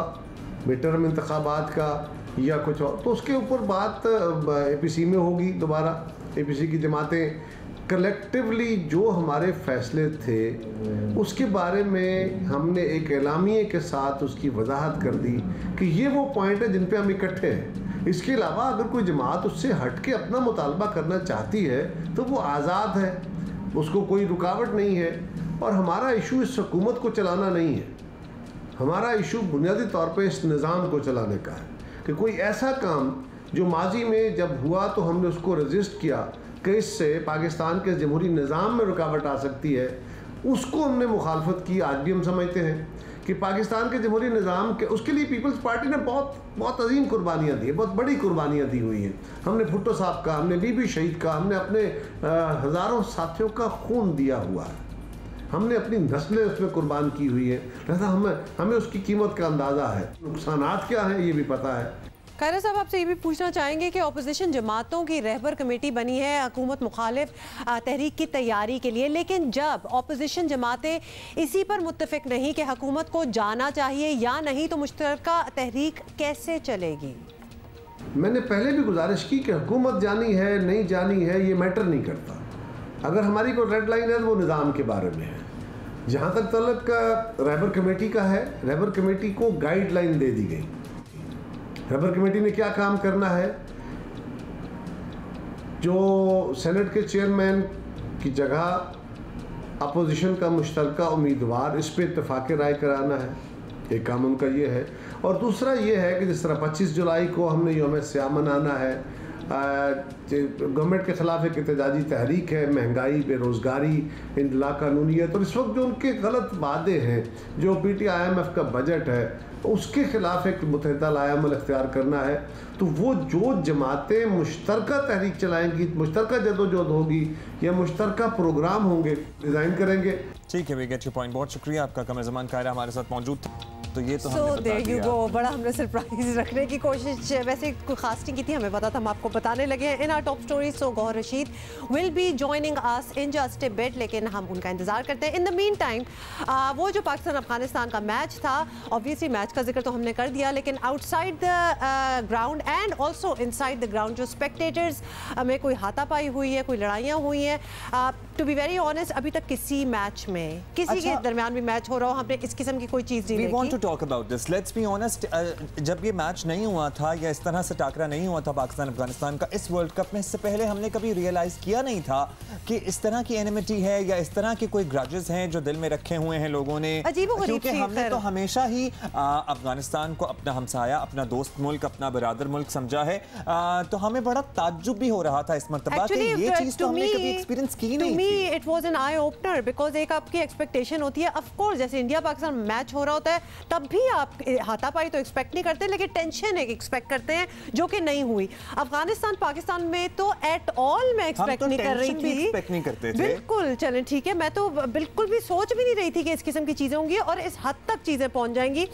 मिड टर्म इंतखाबात का या कुछ और, तो उसके ऊपर बात APC में होगी। दोबारा APC की जमातें कलेक्टिवली जो हमारे फैसले थे उसके बारे में हमने एक एलामिये के साथ उसकी वजाहत कर दी कि ये वो पॉइंट है जिन पे हम इकट्ठे हैं। इसके अलावा अगर कोई जमात उससे हट के अपना मुतालबा करना चाहती है तो वो आज़ाद है, उसको कोई रुकावट नहीं है। और हमारा इशू इस हुकूमत को चलाना नहीं है, हमारा इशू बुनियादी तौर पर इस निज़ाम को चलाने का है कि कोई ऐसा काम जो माजी में जब हुआ तो हमने उसको रजिस्ट किया कि इससे पाकिस्तान के जमहूरी निज़ाम में रुकावट आ सकती है, उसको हमने मुखालफत की। आज भी हम समझते हैं कि पाकिस्तान के जमहूरी निज़ाम के उसके लिए पीपल्स पार्टी ने बहुत अजीम कुर्बानियाँ दी है, बहुत बड़ी कुर्बानियाँ दी हुई हैं। हमने भुट्टो साहब का, हमने बीबी शहीद का, हमने अपने हज़ारों साथियों का खून दिया हुआ है, हमने अपनी नस्लें उसमें कुर्बान की हुई है। लिहाजा हमें उसकी कीमत का अंदाज़ा है, नुकसानात क्या हैं ये भी पता है। कायरा साहब, आपसे ये भी पूछना चाहेंगे कि अपोजिशन जमातों की रहबर कमेटी बनी है हुकूमत मुखालिफ तहरीक की तैयारी के लिए, लेकिन जब अपोजिशन जमातें इसी पर मुत्तफिक नहीं कि हुकूमत को जाना चाहिए या नहीं, तो मुश्तरका तहरीक कैसे चलेगी? मैंने पहले भी गुजारिश की कि हुकूमत जानी है नहीं जानी है ये मैटर नहीं करता। अगर हमारी कोई रेड लाइन है वो निज़ाम के बारे में है। जहाँ तक तलब का रहबर कमेटी का है, रहबर कमेटी को गाइडलाइन दे दी गई। रहबर कमेटी ने क्या काम करना है, जो सेनेट के चेयरमैन की जगह अपोजिशन का मुश्तरका उम्मीदवार, इस पे इत्तेफाक राय कराना है, एक काम उनका ये है। और दूसरा ये है कि जिस तरह 25 जुलाई को हमने यौम स्याम मनाना है, गवर्नमेंट के ख़िलाफ़ एक एहतजाजी तहरीक है, महंगाई, बेरोज़गारी, इंदला कानूनीत, और इस वक्त जो उनके गलत वादे हैं, जो PTIMF का बजट है उसके ख़िलाफ़ एक मुतहदा लाएमल इख्तियार करना है। तो वो जो जमातें मुश्तरका तहरीक चलाएंगी, मुश्तरका जदोजहद होगी या मुश्तरका प्रोग्राम होंगे, डिज़ाइन करेंगे। ठीक है, वी गेट योर पॉइंट। बहुत शुक्रिया आपका। कमर ज़मान कायरा हमारे साथ मौजूद था। तो ये तो देयर यू गो, बड़ा हमने सरप्राइज रखने की कोशिश, वैसे कोई खास नहीं की थी, हमें पता था, हम आपको बताने लगे हैं। In our top stories, so Gohar Rasheed will be joining us in just a bit, लेकिन हम उनका इंतजार करते हैं। इन द मीन टाइम वो जो पाकिस्तान अफगानिस्तान का मैच था, ऑब्वियसली मैच का जिक्र तो हमने कर दिया, लेकिन outside the ground and also inside the ground जो स्पेक्टेटर्स में कोई हाथापाई हुई है, कोई लड़ाइयाँ हुई हैं, टू बी वेरी ऑनेस्ट अभी तक किसी मैच में किसी के दरमियान भी मैच हो रहा हो, हमने इस किस्म की कोई चीज़ नहीं देखी। talk about this. Let's be honest, जब ये मैच नहीं हुआ था या इस तरह से टाकरा नहीं हुआ था पाकिस्तान अफगानिस्तान का इस वर्ल्ड कप में, इससे पहले हमने कभी रियलाइज किया नहीं था कि इस तरह की एनिमिटी है या इस तरह के कोई ग्रजेस हैं जो दिल में रखे हुए हैं लोगों ने, क्योंकि हमने तो हमेशा ही अफगानिस्तान को अपना हमसाया, अपना दोस्त मुल्क, अपना बरादर मुल्क समझा है। तो हमें बड़ा ताज्जुब भी हो रहा था इस मर्तबा कि ये चीज तो हमने कभी एक्सपीरियंस की नहीं थी। It was N eye opener, because एक आपकी एक्सपेक्टेशन होती है, ऑफ कोर्स जैसे इंडिया पाकिस्तान मैच हो रहा होता है तब भी आप हाथापाई तो एक्सपेक्ट नहीं करते, लेकिन टेंशन एक एक्सपेक्ट करते हैं जो कि नहीं हुई। अफगानिस्तान पाकिस्तान में तो एट ऑल मैं एक्सपेक्ट नहीं कर रही थी, एक्सपेक्ट नहीं करते थे। बिल्कुल, चलें ठीक है, मैं तो बिल्कुल भी सोच भी नहीं रही थी कि इस किस्म की चीजें होंगी और इस हद तक चीजें पहुंच जाएंगी।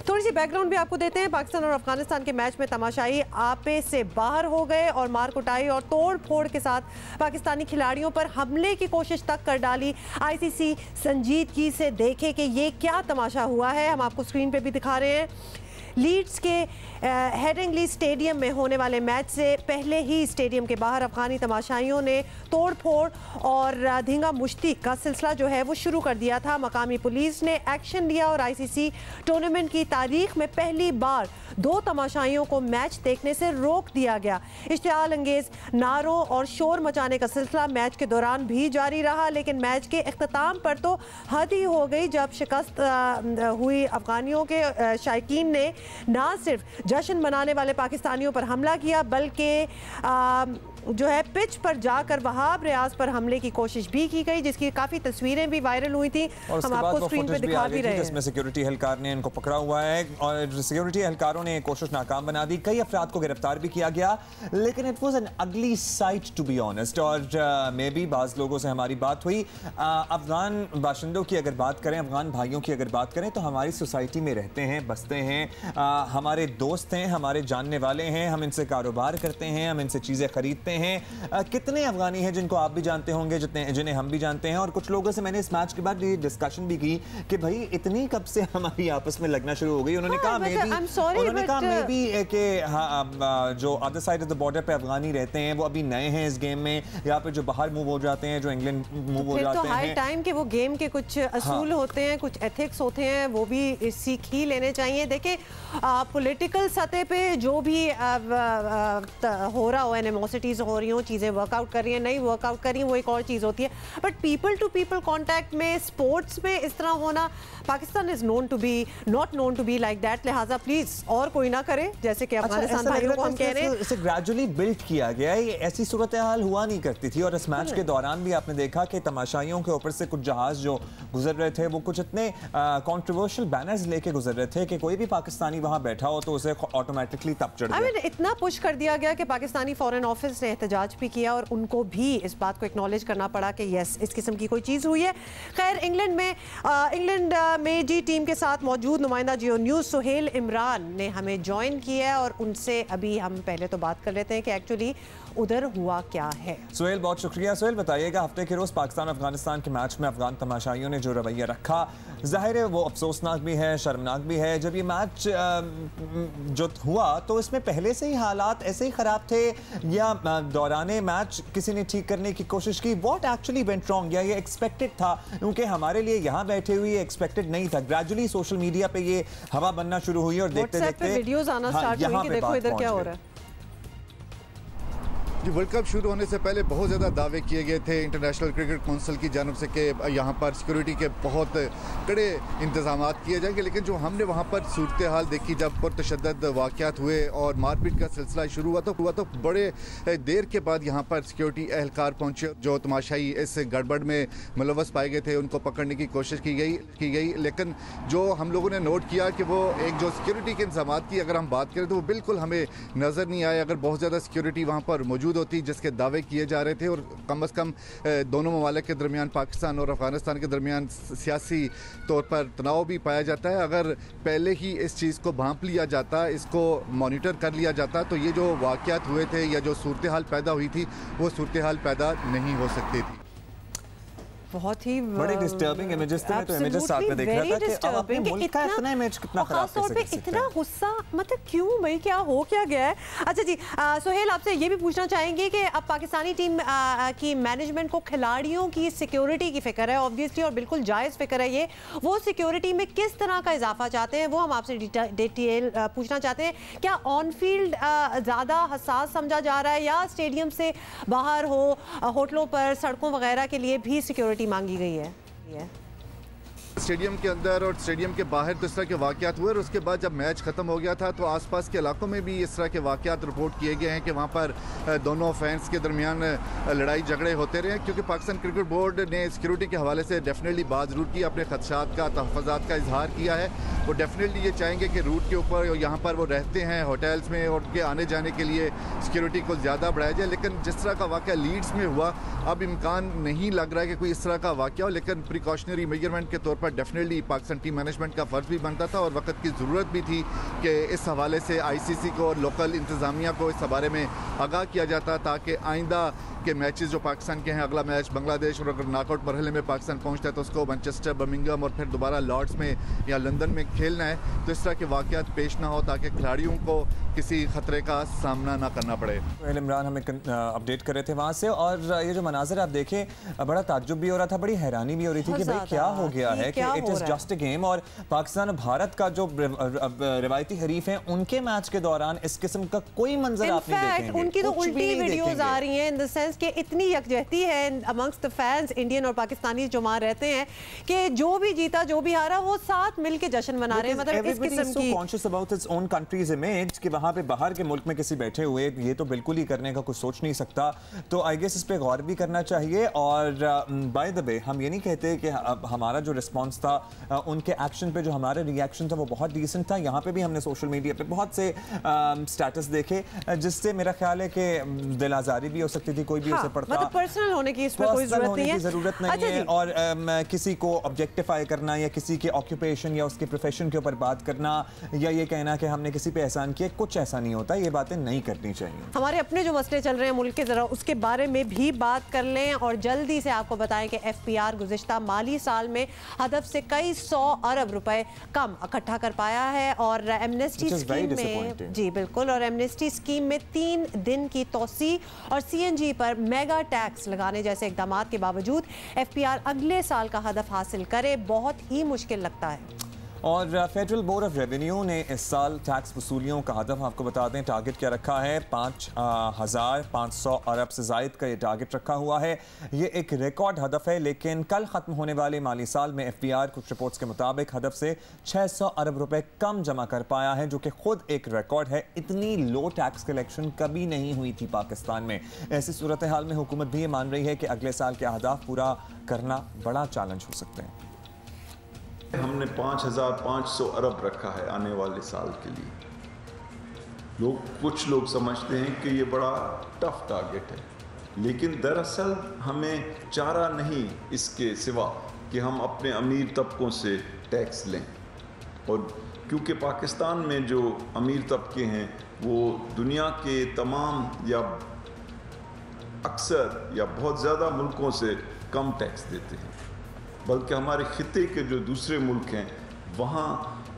थोड़ी सी बैकग्राउंड भी आपको देते हैं। पाकिस्तान और अफगानिस्तान के मैच में तमाशाई आपे से बाहर हो गए और मार कुटाई और तोड़ फोड़ के साथ पाकिस्तानी खिलाड़ियों पर हमले की कोशिश तक कर डाली। ICC संजीदगी से देखे कि ये क्या तमाशा हुआ है, हम आपको स्क्रीन पे भी दिखा रहे हैं। लीड्स के हेडिंगली स्टेडियम में होने वाले मैच से पहले ही स्टेडियम के बाहर अफगानी तमाशाइयों ने तोड़ फोड़ और धींगा मुश्ती का सिलसिला जो है वो शुरू कर दिया था। मकामी पुलिस ने एक्शन लिया और आईसीसी टूर्नामेंट की तारीख में पहली बार 2 तमाशाइयों को मैच देखने से रोक दिया गया। इश्तियाल अंगेज नारों और शोर मचाने का सिलसिला मैच के दौरान भी जारी रहा, लेकिन मैच के इख्तिताम पर तो हद ही हो गई जब शिकस्त हुई अफगानियों के शायकीन ने ना सिर्फ जश्न मनाने वाले पाकिस्तानियों पर हमला किया बल्कि जो है पिच पर जाकर वहाब रियाज पर हमले की कोशिश भी की गई, जिसकी काफी तस्वीरें भी वायरल हुई थी। हम आपको स्क्रीन पे दिखा भी रहे हैं, जिसमें सिक्योरिटी एहलकार ने इनको पकड़ा हुआ है और सिक्योरिटी एहलकारों ने कोशिश नाकाम बना दी। कई अफराद को गिरफ्तार भी किया गया, लेकिन it was an ugly sight to be honest. और मे बी बाज़ लोगों से हमारी बात हुई। अफगान बाशिंदों की अगर बात करें, अफगान भाइयों की अगर बात करें, तो हमारी सोसाइटी में रहते हैं, बसते हैं, हमारे दोस्त हैं, हमारे जानने वाले हैं, हम इनसे कारोबार करते हैं, हम इनसे चीज़ें खरीदते हैं। कितने अफगानी हैं जिनको आप भी जानते होंगे, जिन्हें हम भी जानते हैं। और कुछ लोगों से मैंने इस मैच के बाद ये डिस्कशन भी की कि भाई इतनी कब से हमारी आपस में लगना शुरू हो गई। उन्होंने कहा मे बी कि जो other side of the border पे अफगानी रहते हैं वो अभी नए हैं इस गेम में, या फिर जो बाहर मूव हो जाते हैं, जो इंग्लैंड मूव हो जाते हैं। तो हाई टाइम के वो गेम के कुछ असूल होते हैं, कुछ एथिक्स होते हैं, वो भी सीख ही लेने चाहिए। देखिए पॉलिटिकल सतह पे जो भी हो रहा हो, एनिमोसिटीज हो रही हो, चीज़ें वर्कआउट कर रही हैं, नहीं वर्कआउट कर रही हैं, वो एक और चीज़ होती है। But people to people contact में, स्पोर्ट्स में इस तरह होना, Pakistan is known to be not known to be like that. लिहाजा प्लीज और कोई ना करे, जैसे कि अफगानिस्तान भाइयों को हम कह रहे हैं। इसे ग्रेजुअली बिल्ड किया गया है, ऐसी सूरत हाल हुआ नहीं करती थी। और इस मैच के दौरान भी आपने देखा कि तमाशाइयों के ऊपर से कुछ जहाज जो गुजर रहे थे वो कुछ इतने कंट्रोवर्शियल बैनर्स लेके गुजर रहे थे कि कोई भी पाकिस्तानी वहां बैठा हो तो उसे ऑटोमेटिकली तप चढ़ गया। इतना पुश कर दिया गया कि पाकिस्तानी फॉरेन ऑफिस ने एहतजाज भी किया और उनको भी इस बात को एक्नॉलेज करना पड़ा कि यस इस किस्म की कोई चीज़ हुई है। खैर इंग्लैंड में जी टीम के साथ मौजूद नुमाइंदा जियो न्यूज़ सुहेल इमरान ने हमें ज्वाइन किया है और उनसे अभी हम पहले तो बात कर लेते हैं कि एक्चुअली उधर हुआ क्या है। सुहेल बहुत शुक्रिया। सुहेल बताइएगा, हफ्ते के रोज़ पाकिस्तान अफगानिस्तान के मैच में अफगान तमाशाइयों ने जो रवैया रखा, जाहिर है वो अफसोसनाक भी है, शर्मनाक भी है। जब ये मैच जो हुआ तो इसमें पहले से ही हालात ऐसे ही ख़राब थे या दौराने मैच किसी ने ठीक करने की कोशिश की? What actually went wrong? या ये एक्सपेक्टेड था? क्योंकि हमारे लिए यहाँ बैठे हुए एक्सपेक्टेड नहीं था। ग्रेजुअली सोशल मीडिया पे ये हवा बनना शुरू हुई और देखते देखते वीडियोस आना स्टार्ट हुई कि देखो इधर क्या हो रहा है। वर्ल्ड कप शुरू होने से पहले बहुत ज़्यादा दावे किए गए थे इंटरनेशनल क्रिकेट काउंसिल की जानब से कि यहाँ पर सिक्योरिटी के बहुत कड़े इंतजाम किए जाएंगे, लेकिन जो हमने वहाँ पर सूरत हाल देखी, जब पुरतशद्दद वाक़यात हुए और मारपीट का सिलसिला शुरू हुआ तो बड़े देर के बाद यहाँ पर सिक्योरिटी एहलकार पहुँचे। जो तमाशाई इस गड़बड़ में मुलव्वस पाए गए थे उनको पकड़ने की कोशिश की गई, लेकिन जो हम लोगों ने नोट किया कि वो एक जो सिक्योरिटी के इंतजाम की अगर हम बात करें तो वो बिल्कुल हमें नज़र नहीं आए। अगर बहुत ज़्यादा सिक्योरिटी वहाँ पर मौजूद होती जिसके दावे किए जा रहे थे और कम से कम दोनों ममालिक के दरमियान, पाकिस्तान और अफगानिस्तान के दरमियान सियासी तौर पर तनाव भी पाया जाता है, अगर पहले ही इस चीज़ को भांप लिया जाता, इसको मॉनिटर कर लिया जाता तो ये जो वाक़यात हुए थे या जो सूरत हाल पैदा हुई थी वो सूरत हाल पैदा नहीं हो सकती थी। बहुत ही बड़े डिस्टर्बिंग इमेजेस थे। मैं तो इमेजेस साथ में देख रहा था कि अब अपने मुल्क का इतना इमेज कितना खराब कर सकते हैं। इतना गुस्सा मतलब क्यों भाई, क्या हो क्या गया है? अच्छा जी सुहेल, आपसे ये भी पूछना चाहेंगे कि अब पाकिस्तानी टीम की मैनेजमेंट को खिलाड़ियों की सिक्योरिटी की फिक्र है ऑब्वियसली और बिल्कुल जायज़ फिक्र है ये, वो सिक्योरिटी में किस तरह का इजाफा चाहते हैं वो हम आपसे डिटेल पूछना चाहते हैं। क्या ऑन फील्ड ज़्यादा हसास समझा जा रहा है या स्टेडियम से बाहर हो, होटलों पर, सड़कों वगैरह के लिए भी सिक्योरिटी मांगी गई है? स्टेडियम के अंदर और स्टेडियम के बाहर तो इस तरह के वाक़यात हुए और उसके बाद जब मैच ख़त्म हो गया था तो आसपास के इलाकों में भी इस तरह के वाक़यात रिपोर्ट किए गए हैं कि वहाँ पर दोनों फैंस के दरमियान लड़ाई झगड़े होते रहे, क्योंकि पाकिस्तान क्रिकेट बोर्ड ने सिक्योरिटी के हवाले से डेफिनेटली बात ज़रूर की, अपने खदशात का, तहफ़्फ़ुज़ात का इजहार किया है। वो डेफिनेटली ये चाहेंगे कि रूट के ऊपर यहाँ पर वो रहते हैं होटल्स में और उनके आने जाने के लिए सिक्योरिटी को ज़्यादा बढ़ाया जाए। लेकिन जिस तरह का वाक़या लीड्स में हुआ, अब इम्कान नहीं लग रहा है कि कोई इस तरह का वाक़या हो, लेकिन प्रिकॉशनरी मेजरमेंट के तौर पर डेफिनेटली पाकिस्तान टीम मैनेजमेंट का फ़र्ज़ भी बनता था और वक्त की ज़रूरत भी थी कि इस हवाले से ICC को और लोकल इंतज़ामिया को इस बारे में आगाह किया जाता ताकि आइंदा के मैचेस जो पाकिस्तान के हैं, अगला मैच बांग्लादेश, और अगर नॉकआउट मरहले में पाकिस्तान पहुंचता है तो उसको मैनचेस्टर, बर्मिंघम और फिर दोबारा लॉर्ड्स में या लंदन में खेलना है। तो इस तरह के वाक़यात पेश ना हो ताकि खिलाड़ियों को किसी खतरे का सामना ना करना पड़े। इमरान हमें अपडेट कर रहे थे वहाँ से, और ये जो मनाज़र आप देखें, बड़ा ताज्जुब भी हो रहा था, बड़ी हैरानी भी हो रही थी कि भाई क्या हो गया है कि it is just a game. और पाकिस्तान और भारत का जो रिवायती हरीफ हैं उनके मैच के दौरान इस किस्म का कोई मंजर आप नहीं देखेंगे। उनकी तो उल्टी वीडियोस आ रही हैं, इन द सेंस कि इतनी यकजहती है अमंग्स्ट द फैंस, इंडियन और पाकिस्तानी जो वहाँ रहते हैं, कि जो भी जीता जो भी हारा वो साथ मिलके जश्न मना रहे हैं। मतलब इस किस्म की conscious about its own countries image कि वहाँ पे बाहर के मुल्क में किसी बैठे हुए ये तो बिल्कुल ही करने का कुछ सोच नहीं सकता। तो आई गेस इस पे गौर भी करना चाहिए। और बाय द वे हम ये नहीं कहते कि हमारा जो रिस्पॉन्स था, उनके एक्शन पे जो हमारा रिएक्शन था वो बहुत डिसेंट था। यहाँ पे भी हमने सोशल मीडिया पे बहुत से स्टेटस देखे जिससे मेरा ख्याल है कि दिल आजारी भी हो सकती थी, कोई भी उसे पढ़ता। मतलब पर्सनल होने की इसमें कोई जरूरत नहीं है। और किसी को ऑब्जेक्टिफाई करना या किसी के ऑक्यूपेशन या उसके प्रोफेशन के ऊपर बात करना या ये कहना कि हमने किसी पे एहसान किया, कुछ ऐसा नहीं होता। ये बातें नहीं करनी चाहिए। हमारे अपने जो मसले चल रहे हैं मुल्क के, जरा उसके बारे में भी बात कर लें और जल्दी से आपको बताएं कि एफपीआर गुज़िश्ता माली साल में हदफ से कई 100 अरब रुपए कम इकट्ठा कर पाया है। और एमनेस्टी स्कीम में, जी बिल्कुल, और एमनेस्टी स्कीम में 3 दिन की तोसी और सीएनजी पर मेगा टैक्स लगाने जैसे इकदाम के बावजूद एफपीआर अगले साल का हदफ हासिल करे बहुत ही मुश्किल लगता है। और फेडरल बोर्ड ऑफ रेवेन्यू ने इस साल टैक्स वसूलियों का हदफ, आपको बता दें, टारगेट क्या रखा है, 5,500 अरब से ज़ायद का ये टारगेट रखा हुआ है। ये एक रिकॉर्ड हदफ है, लेकिन कल ख़त्म होने वाले माली साल में एफपीआर कुछ रिपोर्ट्स के मुताबिक हदफ से 600 अरब रुपए कम जमा कर पाया है, जो कि खुद एक रिकॉर्ड है। इतनी लो टैक्स कलेक्शन कभी नहीं हुई थी पाकिस्तान में। ऐसी सूरत हाल में हुकूमत भी ये मान रही है कि अगले साल के अहदाफ पूरा करना बड़ा चैलेंज हो सकते हैं। हमने 5,500 अरब रखा है आने वाले साल के लिए। कुछ लोग समझते हैं कि ये बड़ा टफ टारगेट है, लेकिन दरअसल हमें चारा नहीं इसके सिवा कि हम अपने अमीर तबकों से टैक्स लें। और क्योंकि पाकिस्तान में जो अमीर तबके हैं वो दुनिया के तमाम या अक्सर या बहुत ज़्यादा मुल्कों से कम टैक्स देते हैं, बल्कि हमारे खिते के जो दूसरे मुल्क हैं वहाँ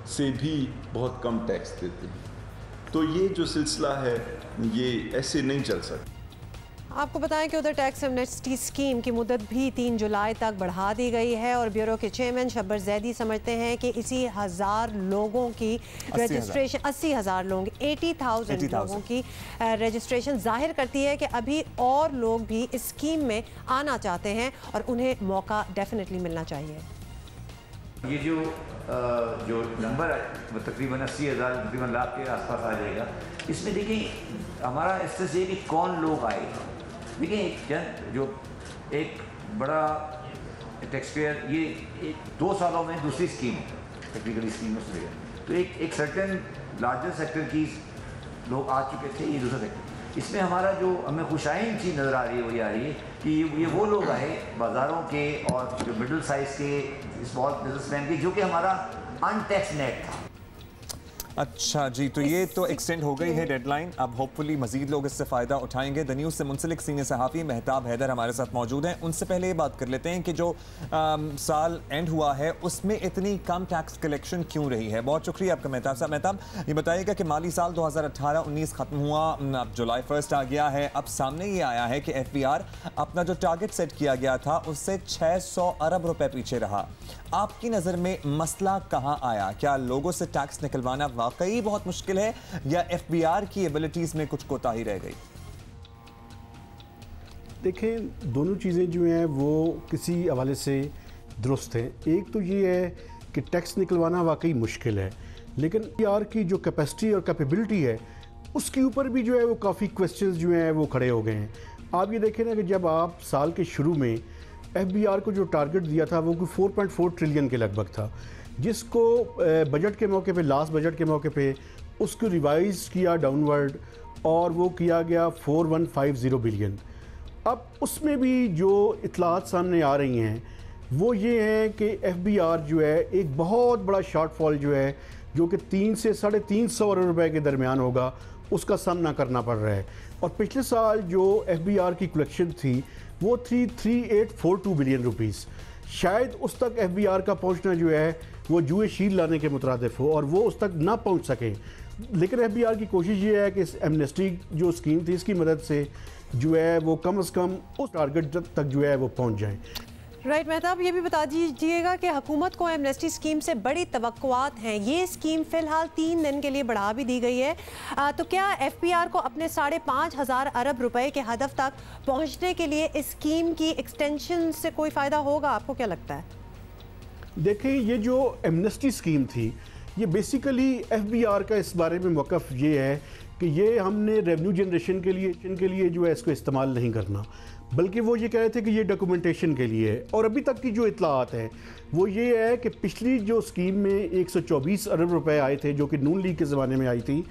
से भी बहुत कम टैक्स देते हैं। तो ये जो सिलसिला है ये ऐसे नहीं चल सकता। आपको बताएं कि उधर टैक्स एमनेस्टी स्कीम की मुद्दत भी 3 जुलाई तक बढ़ा दी गई है। और ब्यूरो के चेयरमैन शब्बर जैदी समझते हैं कि इसी 1,000 लोगों की रजिस्ट्रेशन, 80,000 लोग, 80,000 लोगों की रजिस्ट्रेशन जाहिर करती है कि अभी और लोग भी इस स्कीम में आना चाहते हैं और उन्हें मौका डेफिनेटली मिलना चाहिए। ये जो नंबर है वो तकरीबन 80,000, तकरीबन लाख के आसपास आ जाएगा। इसमें देखिए हमारा इससे ये कि कौन लोग आए। देखिए जो एक बड़ा टैक्स पेयर, ये 2 सालों में दूसरी स्कीम टेक्निकली स्कीम में से, तो एक सर्टेन लार्जर सेक्टर की लोग आ चुके थे, ये दूसरा सेक्टर। इसमें हमारा जो हमें खुशाइन चीज़ नज़र आ रही है वो ये आ रही है कि ये वो लोग आए बाज़ारों के और जो मिडिल साइज़ के स्मॉल बिजनेसमैन के, जो कि हमारा अनटैक्स नेट था। अच्छा जी, तो ये तो एक्सटेंड हो गई है डेडलाइन। अब होपफुली मजीद लोग इससे फ़ायदा उठाएंगे। द न्यूज़ से मुंसलिक सीनियर सहाफ़ी मेहताब हैदर हमारे साथ मौजूद हैं। उनसे पहले ये बात कर लेते हैं कि जो साल एंड हुआ है उसमें इतनी कम टैक्स कलेक्शन क्यों रही है। बहुत शुक्रिया आपका मेहताब साहब। मेहताब, ये बताइएगा कि माली साल 2018-19 ख़त्म हुआ, अब जुलाई 1 आ गया है। अब सामने ये आया है कि एफपीआर अपना जो टारगेट सेट किया गया था उससे 600 अरब रुपए पीछे रहा। आपकी नज़र में मसला कहाँ आया? क्या लोगों से टैक्स निकलवाना वाकई बहुत मुश्किल है या एफबीआर की एबिलिटीज में कुछ कोताही रह गई? देखें, दोनों चीज़ें जो हैं वो किसी हवाले से दुरुस्त हैं। एक तो ये है कि टैक्स निकलवाना वाकई मुश्किल है, लेकिन एफबीआर की जो कैपेसिटी और कैपेबिलिटी है उसके ऊपर भी जो है वो काफ़ी क्वेश्चंस जो हैं वो खड़े हो गए हैं। आप ये देखें ना कि जब आप साल के शुरू में एफबीआर को जो टारगेट दिया था वो 4.4 ट्रिलियन के लगभग था, जिसको बजट के मौके पे, लास्ट बजट के मौके पे उसको रिवाइज किया डाउनवर्ड और वो किया गया 4150 बिलियन। अब उसमें भी जो इतलात सामने आ रही हैं वो ये हैं कि एफबीआर जो है एक बहुत बड़ा शॉर्टफॉल जो है, जो कि 300 से 350 अरब रुपए के दरमियान होगा, उसका सामना करना पड़ रहा है। और पिछले साल जो FBR की कलेक्शन थी वो 3842 बिलियन रुपीस, शायद उस तक FBR का पहुंचना जो है वो जुए शील लाने के मुतरादिफ हो और वो उस तक ना पहुंच सके। लेकिन FBR की कोशिश ये है कि इस एमनेस्टी जो स्कीम थी इसकी मदद से जो है वो कम से कम उस टारगेट तक जो है वो पहुंच जाए। राइट मेहताब, ये भी बता दीजिएगा कि हुकूमत को एमनेस्टी स्कीम से बड़ी तवक्कुआत हैं। ये स्कीम फ़िलहाल 3 दिन के लिए बढ़ा भी दी गई है, तो क्या FBR को अपने 5,500 अरब रुपए के हदफ तक पहुंचने के लिए इस स्कीम की एक्सटेंशन से कोई फ़ायदा होगा? आपको क्या लगता है? देखिए, ये जो एमनेस्टी स्कीम थी ये बेसिकली FBR का इस बारे में मौक़िफ़ ये है कि ये हमने रेवेन्यू जनरेशन के लिए जो है इसको इस्तेमाल नहीं करना, बल्कि वो ये कह रहे थे कि ये डॉक्यूमेंटेशन के लिए है। और अभी तक की जो इतलात है वो ये है कि पिछली जो स्कीम में 124 अरब रुपए आए थे जो कि नून लीग के ज़माने में आई थी,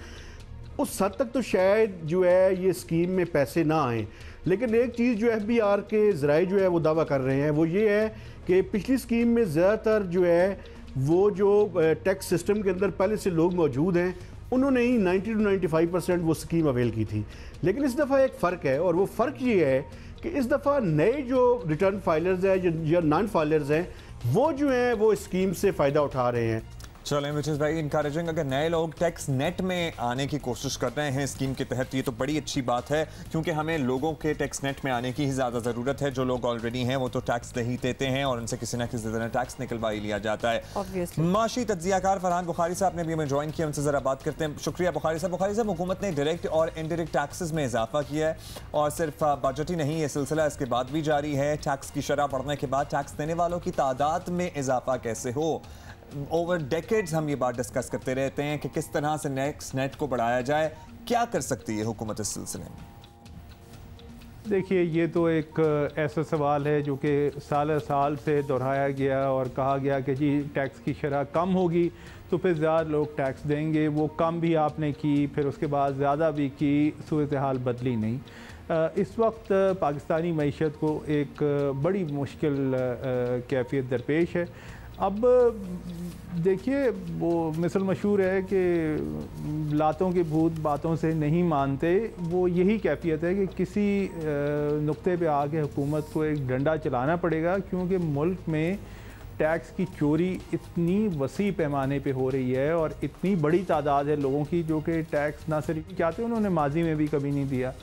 उस हद तक तो शायद जो है ये स्कीम में पैसे ना आए। लेकिन एक चीज़ जो FBR के ज़राए जो है वो दावा कर रहे हैं वो ये है कि पिछली स्कीम में ज़्यादातर जो है वो जो टैक्स सिस्टम के अंदर पहले से लोग मौजूद हैं उन्होंने ही 90 to 95% वो स्कीम अवेल की थी। लेकिन इस दफ़ा एक फ़र्क है, और वो फ़र्क ये है कि इस दफ़ा नए जो रिटर्न फाइलर्स हैं या नॉन फाइलर्स हैं वो जो हैं वो स्कीम से फ़ायदा उठा रहे हैं। चलें, विच इज़ वेरी इनकरेजिंग। अगर नए लोग टैक्स नेट में आने की कोशिश कर रहे हैं स्कीम के तहत, ये तो बड़ी अच्छी बात है, क्योंकि हमें लोगों के टैक्स नेट में आने की ही ज़्यादा ज़रूरत है। जो लोग ऑलरेडी हैं वो तो टैक्स दे ही देते हैं और उनसे किसी ना किसी तरह टैक्स निकलवा ही लिया जाता है। माशी तज्जियाकार फरहान बुखारी साहब ने भी हमें ज्वाइन किया, उनसे ज़रा बात करते हैं। शुक्रिया बुखारी साहब। बुखारी साहब, हुकूमत ने डायरेक्ट और इनडायरेक्ट टैक्सेस में इजाफा किया है और सिर्फ बजट ही नहीं, ये सिलसिला इसके बाद भी जारी है। टैक्स की शरह बढ़ने के बाद टैक्स देने वालों की तादाद में इजाफा कैसे हो? ओवर डेकेड्स हम ये बात डिस्कस करते रहते हैं कि किस तरह से नेट को बढ़ाया जाए, क्या कर सकती है हुकूमत इस सिलसिले में? देखिए, ये तो एक ऐसा सवाल है जो कि साल से दोहराया गया और कहा गया कि जी टैक्स की शरह कम होगी तो फिर ज़्यादा लोग टैक्स देंगे। वो कम भी आपने की, फिर उसके बाद ज़्यादा भी की, सूरत हाल बदली नहीं। इस वक्त पाकिस्तानी मईशत को एक बड़ी मुश्किल कैफियत दरपेश है। अब देखिए, वो मिसल मशहूर है कि लातों के भूत बातों से नहीं मानते। वो यही कैफियत है कि किसी नुक्ते पे आके हुकूमत को एक डंडा चलाना पड़ेगा, क्योंकि मुल्क में टैक्स की चोरी इतनी वसी पैमाने पे हो रही है और इतनी बड़ी तादाद है लोगों की जो कि टैक्स ना सिर्फ चाहते उन्होंने माजी में भी कभी नहीं दिया।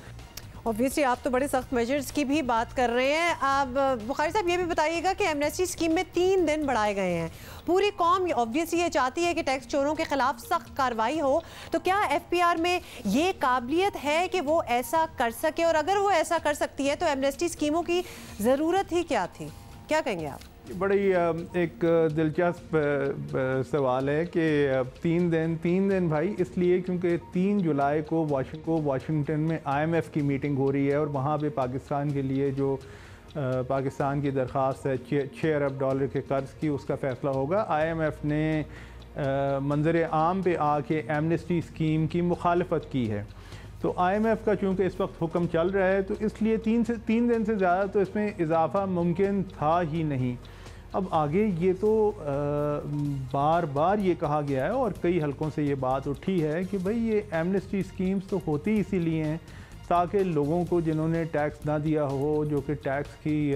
ऑब्वियसली आप तो बड़े सख्त मेजर्स की भी बात कर रहे हैं। आप बुखारी साहब ये भी बताइएगा कि एमनेस्टी स्कीम में 3 दिन बढ़ाए गए हैं। पूरी कौम ऑब्वियसली ये चाहती है कि टैक्स चोरों के खिलाफ सख्त कार्रवाई हो, तो क्या FBR में ये काबिलियत है कि वो ऐसा कर सके? और अगर वो ऐसा कर सकती है तो एमनेस्टी स्कीमों की ज़रूरत ही क्या थी? क्या कहेंगे आप? बड़ी एक दिलचस्प सवाल है कि 3 दिन भाई, इसलिए क्योंकि 3 जुलाई को वाशिंगटन में IMF की मीटिंग हो रही है और वहाँ पे पाकिस्तान के लिए जो पाकिस्तान की दरख्वास्त है $6 अरब के कर्ज़ की, उसका फ़ैसला होगा। IMF ने मंजर आम पे आके एमनेस्टी स्कीम की मुखालफत की है। तो IMF का चूँकि इस वक्त हुक्म चल रहा है तो इसलिए 3 दिन से ज़्यादा तो इसमें इजाफ़ा मुमकिन था ही नहीं। अब आगे ये तो बार बार ये कहा गया है और कई हलकों से ये बात उठी है कि भाई ये एमनेस्टी स्कीम्स तो होती इसीलिए हैं ताकि लोगों को जिन्होंने टैक्स ना दिया हो, जो कि टैक्स की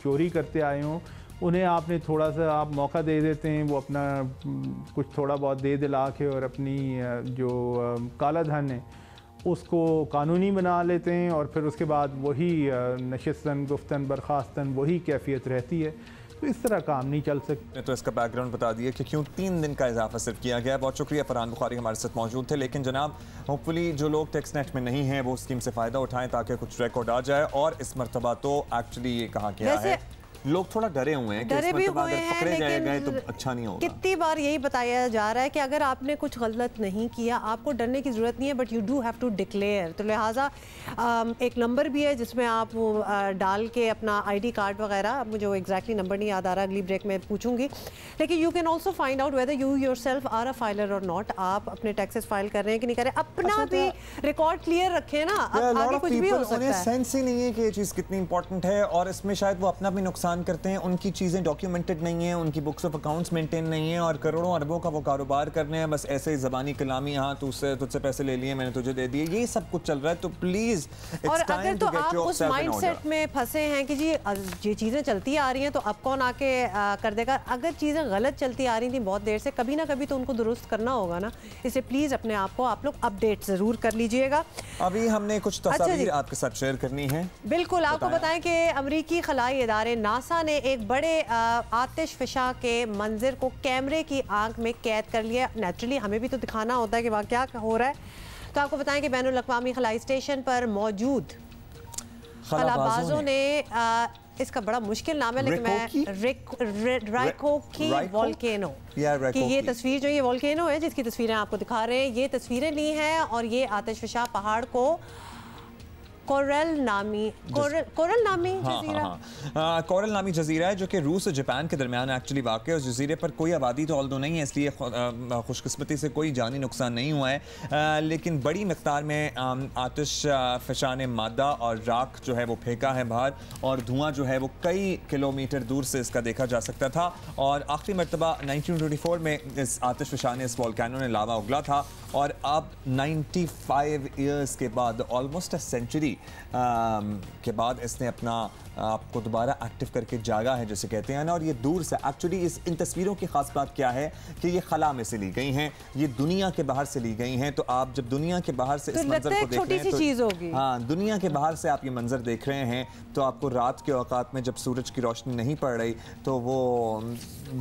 चोरी करते आए हों, उन्हें आपने थोड़ा सा आप मौका दे देते हैं, वो अपना कुछ थोड़ा बहुत दे दिला के और अपनी जो काला धन है उसको कानूनी बना लेते हैं और फिर उसके बाद वही नशिस्तन गुफ्तन बर्खास्तन वही कैफियत रहती है। तो इस तरह काम नहीं चल सकते। तो इसका बैकग्राउंड बता दिए कि क्यों 3 दिन का इजाफा सिर्फ किया गया है। बहुत शुक्रिया, फरहान बुखारी हमारे साथ मौजूद थे। लेकिन जनाब, होपफुली जो लोग टैक्स नेट में नहीं हैं वो स्कीम से फ़ायदा उठाएं ताकि कुछ रिकॉर्ड आ जाए। और इस मरतबा तो एक्चुअली ये कहा गया है, लोग थोड़ा डरे हुए हैं कि इस मरतबा अगर पकड़े गए तो अच्छा नहीं होगा। कितनी बार यही बताया जा रहा है कि अगर आपने कुछ गलत नहीं किया आपको डरने की ज़रूरत नहीं है, but you do have to declare. तो लिहाजा एक नंबर भी है जिसमें आप वो डाल के अपना ID कार्ड वगैरह, मुझे वो एग्जैक्टली नंबर नहीं याद आ रहा, अगली ब्रेक में पूछूंगी। लेकिन you can also find out whether you yourself are a filer और नॉट। आप अपने टैक्सेस फाइल कर रहे हैं कि नहीं कर रहे, अपना भी रिकॉर्ड क्लियर रखें ना। आगे कुछ भी हो सकता है। सेंस ही नहीं है कि ये चीज़ कितनी इंपॉर्टेंट है और इसमें शायद वो अपना भी नुकसान नुकसान करते हैं उनकी चीज़ें डॉक्यूमेंटेड नहीं है, उनकी बुक्स ऑफ अकाउंट्स मेंटेन नहीं है और करोड़ों अरबों का वो कारोबार करने हैं बस ऐसे ही ज़बानी कलामी, हाँ तुझसे पैसे ले लिए मैंने तुझे दे दिए, ये सब कुछ चल रहा है। तो प्लीज़ और अगर तो आप उस माइंडसेट में फंसे हैं कि जी ये चीज़ें चलती आ रही हैं तो अब कौन आके कर देगा, अगर चीज़ें गलत चलती आ रही थी बहुत देर से, कभी ना कभी तो उनको दुरुस्त करना होगा ना, इसलिए प्लीज़ अपने आप को आप लोग अपडेट ज़रूर कर लीजिएगा। अभी हमने कुछ तस्वीर आपके साथ शेयर करनी है। बिल्कुल, आपको बताएं कि अमरीकी खलाई इदारे नासा ने एक बड़े आतिशफशा के मंजर को कैमरे की आंख में कैद कर लिया। नेचुरली हमें भी तो दिखाना होता है कि वहाँ क्या हो रहा है। तो आपको बताएं कि बैनुल अक़वामी खलाई स्टेशन पर मौजूद खलाबाजों ने इसका बड़ा मुश्किल नाम है लेकिन मैं राइकोकी वोल्केनो की ये तस्वीर जो ये वोल्केनो है जिसकी तस्वीरें आपको दिखा रहे हैं, ये तस्वीरें ली हैं और ये आतिशफशा पहाड़ को कोरल नामी जजीरा है जो कि रूस और जापान के दरमियान एक्चुअली वाक़ है। उस जजीरे पर कोई आबादी तो ऑल्दो नहीं है, इसलिए खुशकिस्मती से कोई जानी नुकसान नहीं हुआ है, लेकिन बड़ी मिक़दार में आतिश फ़शान मादा और राख जो है वो फेंका है बाहर और धुआं जो है वो कई किलोमीटर दूर से इसका देखा जा सकता था। और आखिरी मरतबा 1924 में इस आतिश फ़शान इस वोल्केनो ने लावा उगला था और अब 95 ईयर्स के बाद, ऑलमोस्ट अ सेंचुरी के बाद इसने अपना आपको दोबारा एक्टिव करके जागा है जैसे कहते हैं ना। और ये दूर से एक्चुअली इन तस्वीरों की खास बात क्या है कि ये खला में से ली गई हैं, ये दुनिया के बाहर से ली गई हैं। तो आप जब दुनिया के बाहर से इस मंजर को देख रहे हैं तो हाँ, दुनिया के बाहर से आप ये मंजर देख रहे हैं तो आपको रात के औकात में जब सूरज की रोशनी नहीं पड़ रही तो वो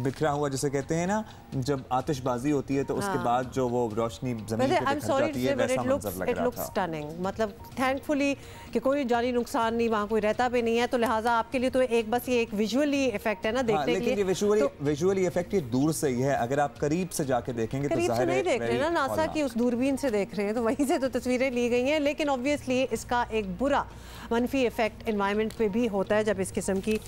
बिखरा हुआ जैसे कहते हैं ना, जब आतिशबाजी होती है तो उसके बाद जो वो रोशनी जमीन पे बिखर जाती है वैसा मंजर लग रहा था। मतलब थैंकफुली कि कोई जानी नुकसान नहीं, वहाँ कोई रहता भी नहीं है, तो लिहाजा आपके लिए तो एक बस ये एक विजुअली इफेक्ट है ना देखने के लिए। ये विजुअली इफेक्ट ये दूर से ही है, अगर आप करीब से जाके देखेंगे तो करीब से नहीं देख रहे ना, नासा की उस दूरबीन से देख रहे हैं तो वहीं से तो तस्वीरें ली गई हैं। लेकिन ऑब्वियसली इसका एक बुरा मनफी इफेक्ट एनवायरनमेंट पे भी होता है जब इस किस्म की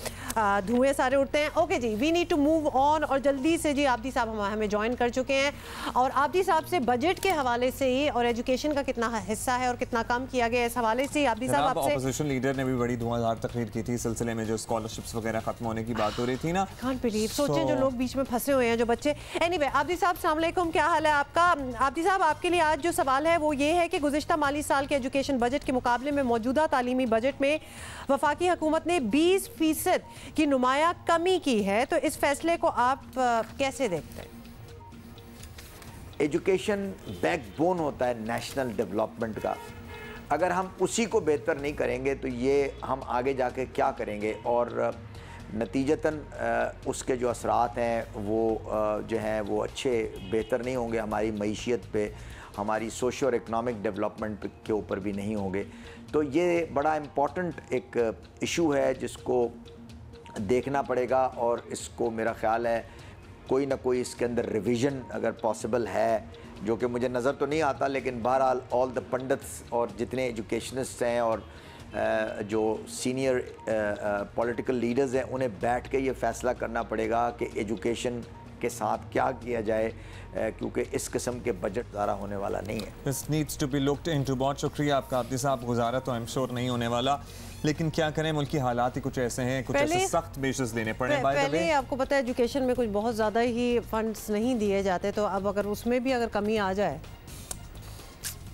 धुएं सारे उठते हैं। ओके जी, we need to move on और जल्दी से जी आब्दी साहब हमें ज्वाइन कर चुके हैं और आब्दी साहब से बजट के हवाले से ही और एजुकेशन का कितना हिस्सा है और कितना कम किया गया इस हवाले से आब्दी साहब आपसे। ऑपोजिशन लीडर ने भी बड़ी धुआंधार तकरीर की थी सिलसिले में जो स्कॉलरशिप्स वगैरह खत्म होने की बात हो रही थी ना। कांट बिलीव, सोचें जो लोग बीच में फंसे हुए हैं जो बच्चे। एनीवे आब्दी साहब अस्सलाम वालेकुम, क्या हाल है आपका? आब्दी साहब आपके लिए आज जो सवाल है वो ये है कि गुज़िश्ता माली साल के एजुकेशन बजट के मुकाबले में मौजूदा तालीमी बजट में वफाकी हुकूमत ने 20% की नुमाया कमी की है, तो इस फैसले को आप कैसे देखते हैं? एजुकेशन बैकबोन होता है नेशनल डेवलपमेंट का, अगर हम उसी को बेहतर नहीं करेंगे तो ये हम आगे जाके क्या करेंगे और नतीजतन उसके जो असरात हैं वो जो हैं वो अच्छे बेहतर नहीं होंगे, हमारी मईशियत पे, हमारी सोशो और इकनॉमिक डेवलपमेंट के ऊपर भी नहीं होंगे। तो ये बड़ा इम्पॉर्टेंट एक इशू है जिसको देखना पड़ेगा और इसको मेरा ख़्याल है कोई ना कोई इसके अंदर रिवीजन अगर पॉसिबल है, जो कि मुझे नज़र तो नहीं आता, लेकिन बहरहाल ऑल द पंडित्स और जितने एजुकेशनिस्ट हैं और जो सीनियर पॉलिटिकल लीडर्स हैं उन्हें बैठ के ये फ़ैसला करना पड़ेगा कि एजुकेशन के साथ क्या किया जाए, क्योंकि इस किस्म के बजट ज़्यादा होने वाला नहीं है। This needs to be looked into। बहुत शुक्रिया आपका आब्दी साहब, गुजारा तो आई एम श्योर नहीं होने वाला, लेकिन क्या करें मुल्क की हालात ही कुछ ऐसे हैं, कुछ ऐसे सख्त मेजर्स लेने पड़े। पहले आपको पता है एजुकेशन में कुछ बहुत ज़्यादा ही फंड्स नहीं दिए जाते, तो अब अगर उसमें भी अगर कमी आ जाए,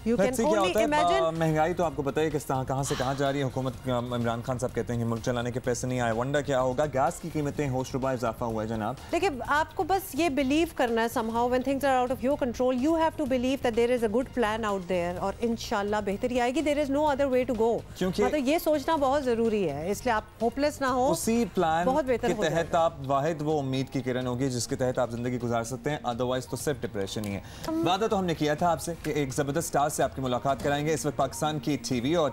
महंगाई तो आपको पता है किस तरह कहाँ से कहाँ जा रही है। हुकूमत इमरान खान साहब कहते हैं कि मुल्क चलाने के पैसे नहीं आए, वंडा क्या होगा। गैस की कीमतें होशरुबा इजाफा हुआ है जनाब। देखिए आपको बस ये बिलीव करना है somehow when things are out of your control you have to believe that there is a good plan out there और इंशाल्लाह बेहतरी आएगी। there is no other way to go। मतलब ये सोचना बहुत ज़रूरी है, इसलिए आप होपलेस ना हो। उसी प्लान बहुत बेहतर के तहत आप वाहिद वो उम्मीद की किरण होगी जिसके तहत आप जिंदगी गुजार सकते हैं, अदरवाइज तो सिर्फ डिप्रेशन ही है। वादा तो हमने किया था आपसे कि एक ज़बरदस्त स्टार से आपकी मुलाकात कराएंगे। इस वक्त पाकिस्तान की टीवी और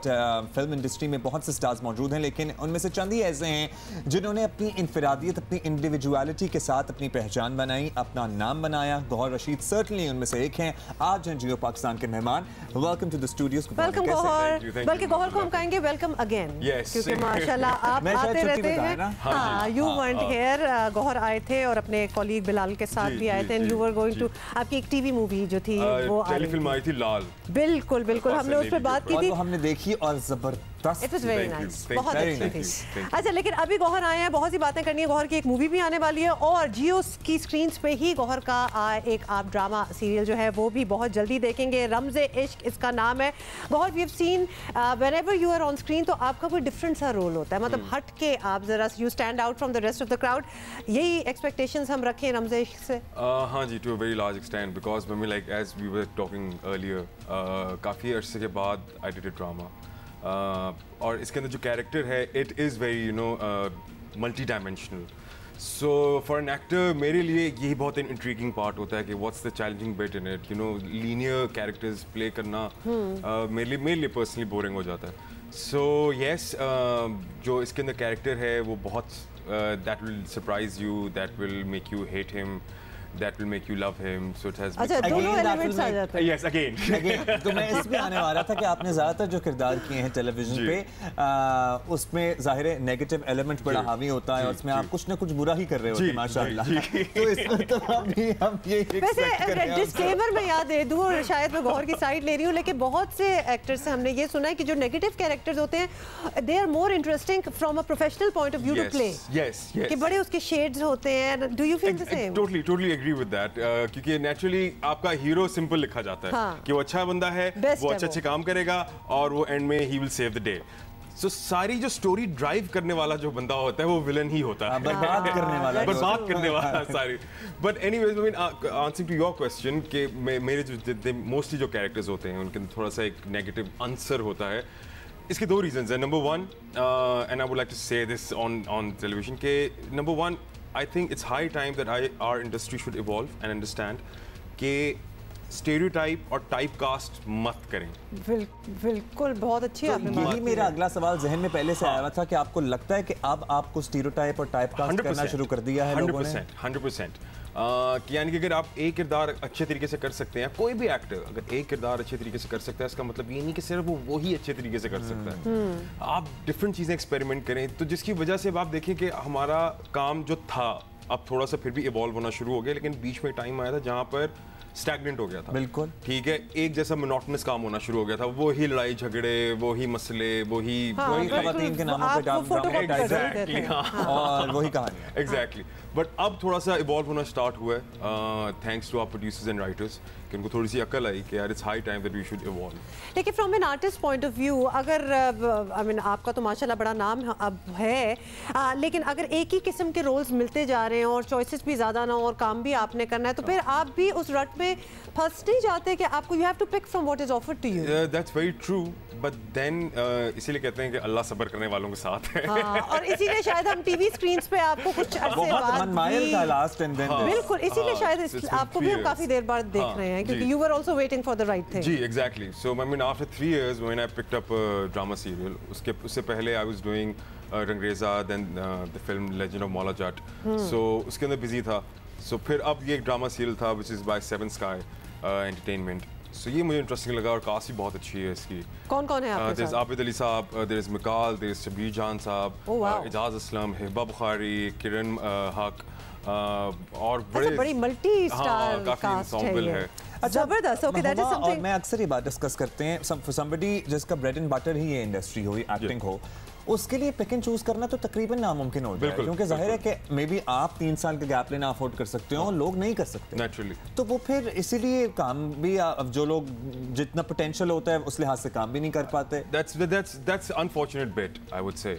फिल्म इंडस्ट्री में बहुत से स्टार्स मौजूद हैं, लेकिन उनमें से चंद ही ऐसे हैं जिन्होंने अपनी इनफरादियत, अपनी इंडिविजुअलिटी के साथ अपनी पहचान बनाई, अपना नाम बनाया। गौहर रशीद सर्टनली उनमें से एक हैं। आज हैं जियो पाकिस्तान के मेहमान। Welcome to the studios. Welcome Gohar, बल्कि गौहर को हम कहेंगे वेलकम अगेन, क्योंकि माशाल्लाह आप आते रहते हैं। हाँ, यू वेंट हियर, गौहर आए थे और अपने कॉलीग बिलाल के साथ भी आए थे। यू वर गोइंग टू, आपकी एक टीवी मूवी जो थी वो टेलीफिल्म आई थी लाल। बिल्कुल बिल्कुल, हमने उस पर बात की थी, हमने देखी और जबरदस्त It was very nice. बहुत अच्छी थी। अच्छा, लेकिन अभी गौहर आए हैं, बहुत सी बातें करनी है। गौहर की एक मूवी भी आने वाली है और जियो की स्क्रीन्स पे ही गौहर का एक आप ड्रामा सीरियल जो है वो भी बहुत जल्दी देखेंगे। रमज़े इश्क इसका नाम है। Gohar, we have seen whenever you are on screen तो आपका कोई डिफरेंट सा रोल होता है, मतलब हट के आप जरा you stand out from the rest of the crowd. यही एक्सपेक्टेशंस हम रखें रमज़े इश्क से? हाँ जी, to a very large extent, because mummy like as we were talking earlier, काफ़ी अरसे के बाद आई डिड अ ड्रामा और इसके अंदर जो कैरेक्टर है it is very multi dimensional. So for an actor मेरे लिए यही बहुत इंट्रीगिंग पार्ट होता है कि what's the challenging bit in it, linear characters play करना मेरे लिए पर्सनली बोरिंग हो जाता है। सो येस, जो इसके अंदर कैरेक्टर है वो बहुत that will surprise you, that will make you hate him, that will make you love him. So it has अच्छा, दोनों एलिमेंट्स आ जाते हैं। Yes, again. तो मैं इसमें आने वाला था कि आपने ज़्यादातर जो किरदार किए हैं टेलीविजन पे उसमें ज़ाहिर है नेगेटिव एलिमेंट बड़ा हावी होता है और उसमें आप कुछ ना कुछ बुरा ही कर रहे होते हैं माशाल्लाह। तो इसमें तो हम ये वैसे डिस्क्लेमर में याद दे दूं और शायद मैं गौहर की साइड ले रही हूँ, लेकिन बहुत से एक्टर्स से हमने ये सुना है कि जो नेगेटिव कैरेक्टर्स होते हैं they are more interesting from a professional point of view to play. Yes. कि बड़े उसके शेड्स होते हैं। Do you feel the same? Totally agree with that. क्योंकि नेचुरली आपका हीरो सिंपल लिखा जाता है कि वो अच्छा बंदा है, वो अच्छे काम करेगा और वो एंड में ही will save the day. So सारी जो स्टोरी ड्राइव करने वाला जो बंदा होता है वो विलन ही होता है, बर्बाद करने वाला सारी। But anyways, I mean answering to your question कि मेरे जो मोस्टली जो कैरेक्टर्स होते हैं उनके थोड़ा सा एक नेगेटिव आंसर होता है। इसके दो रीजंस हैं। Number one, and I would like to say this on television के, number one, I think it's high time that our industry should evolve and understand कि stereotype और typecast मत करें। बिल्कुल, बहुत अच्छी आपने बात की। यही मेरा अगला सवाल जहन में पहले से आया हुआ था कि आपको लगता है कि अब आपको stereotype और typecast करना शुरू कर दिया है लोगों ने? 100%। कि यानी कि अगर आप एक किरदार अच्छे तरीके से कर सकते हैं, कोई भी एक्टर अगर एक किरदार अच्छे तरीके से कर सकता है, इसका मतलब ये नहीं कि सिर्फ वो ही अच्छे तरीके से कर सकता है। आप डिफरेंट चीज़ें एक्सपेरिमेंट करें, तो जिसकी वजह से अब आप देखें कि हमारा काम जो था अब थोड़ा सा फिर भी इवॉल्व होना शुरू हो गया, लेकिन बीच में टाइम आया था जहाँ पर स्टैग्नेंट हो गया था। बिल्कुल ठीक है, एक जैसा मोनोटोनस काम होना शुरू हो गया था, वो ही लड़ाई झगड़े, वो ही मसले, वो ही खवातीन के नामों पे और वही कहानी। एग्जैक्टली। बट अब थोड़ा सा इवॉल्व होना स्टार्ट हुआ है thanks to our producers and writers कि उनको थोड़ी सी अकल आई कि यार it's high time that we should evolve. लेकिन from an artist point of view, अगर आई मीन आपका तो माशाल्लाह बड़ा नाम अब है, लेकिन अगर एक ही किस्म के रोल्स मिलते जा रहे हैं और चॉइसेस भी ज़्यादा ना हो और काम भी आपने करना है, तो फिर आप भी उस रट में फंस नहीं जाते कि आपको you have to pick from what is offered to you? That's very true, but then इसीलिए कहते हैं कि अल्लाह सब्र करने वालों के साथ है। और इसीलिए शायद हम टीवी स्क्रीन्स पे आपको कुछ अरसे बाद बिल्कुल इसीलिए शायद आपको भी हम काफी देर बाद देख रहे हैं क्योंकि you were also waiting for the right thing. जी exactly. So I mean after 3 years when I picked up drama serial, उससे पहले I was doing Rangreza, then the film legend of Maula Jatt, सो उसके अंदर बिजी था। सो फिर अब ये एक ड्रामा सीरियल था which is by Seven Sky Entertainment. So ये मुझे इंटरेस्टिंग लगा और कास्ट भी बहुत अच्छी है इसकी। कौन कौन है आपके साथ? आबिद अली साहब, there is Mikaal, there is Shabbir Jan साहब, इजाज असलम, हिबा बुखारी, किरण हक और बड़ी मल्टी स्टार कास्ट है। जबरदस्त। Okay, that is something. और मैं अक्सर ये बात डिस्कस करते हैं, समबडी जिसका ब्रेड एंड बटर ही ये इंडस्ट्री हो, एक्टिंग हो, उसके लिए पिक एंड चूज करना तो तकरीबन नामुमकिन हो जाए, क्योंकि जाहिर है कि मे बी आप 3 साल का गैप लेना अफोर्ड कर सकते हो, लोग नहीं कर सकते नेचुरली। तो वो फिर इसीलिए काम भी, अब जो लोग जितना पोटेंशियल होता है उस लिहाज से काम भी नहीं कर पाते। That's unfortunate bit, I would say.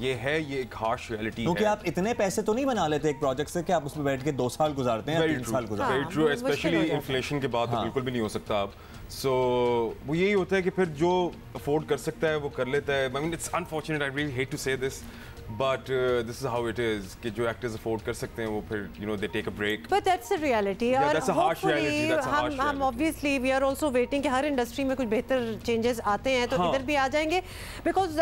ये एक हार्श रियलिटी है, क्योंकि आप इतने पैसे तो नहीं बना लेते एक प्रोजेक्ट से कि आप उसमें बैठ के 2 साल गुजारते हैं, 3 साल गुजारते हैं। Very true, especially इन्फ्लेशन के बाद तो बिल्कुल भी नहीं हो सकता आप। सो वो यही होता है कि फिर जो अफोर्ड कर सकता है वो कर लेता है। I mean it's unfortunate, I really hate to say this, but this is how it is कि जो एक्टर्स अफोर्ड कर सकते हैं वो फिर they take a break. But that's the reality. और हम obviously we are also waiting कि हर इंडस्ट्री में कुछ बेहतर चेंजेस आते हैं तो इधर भी आ जाएंगे, बिकॉज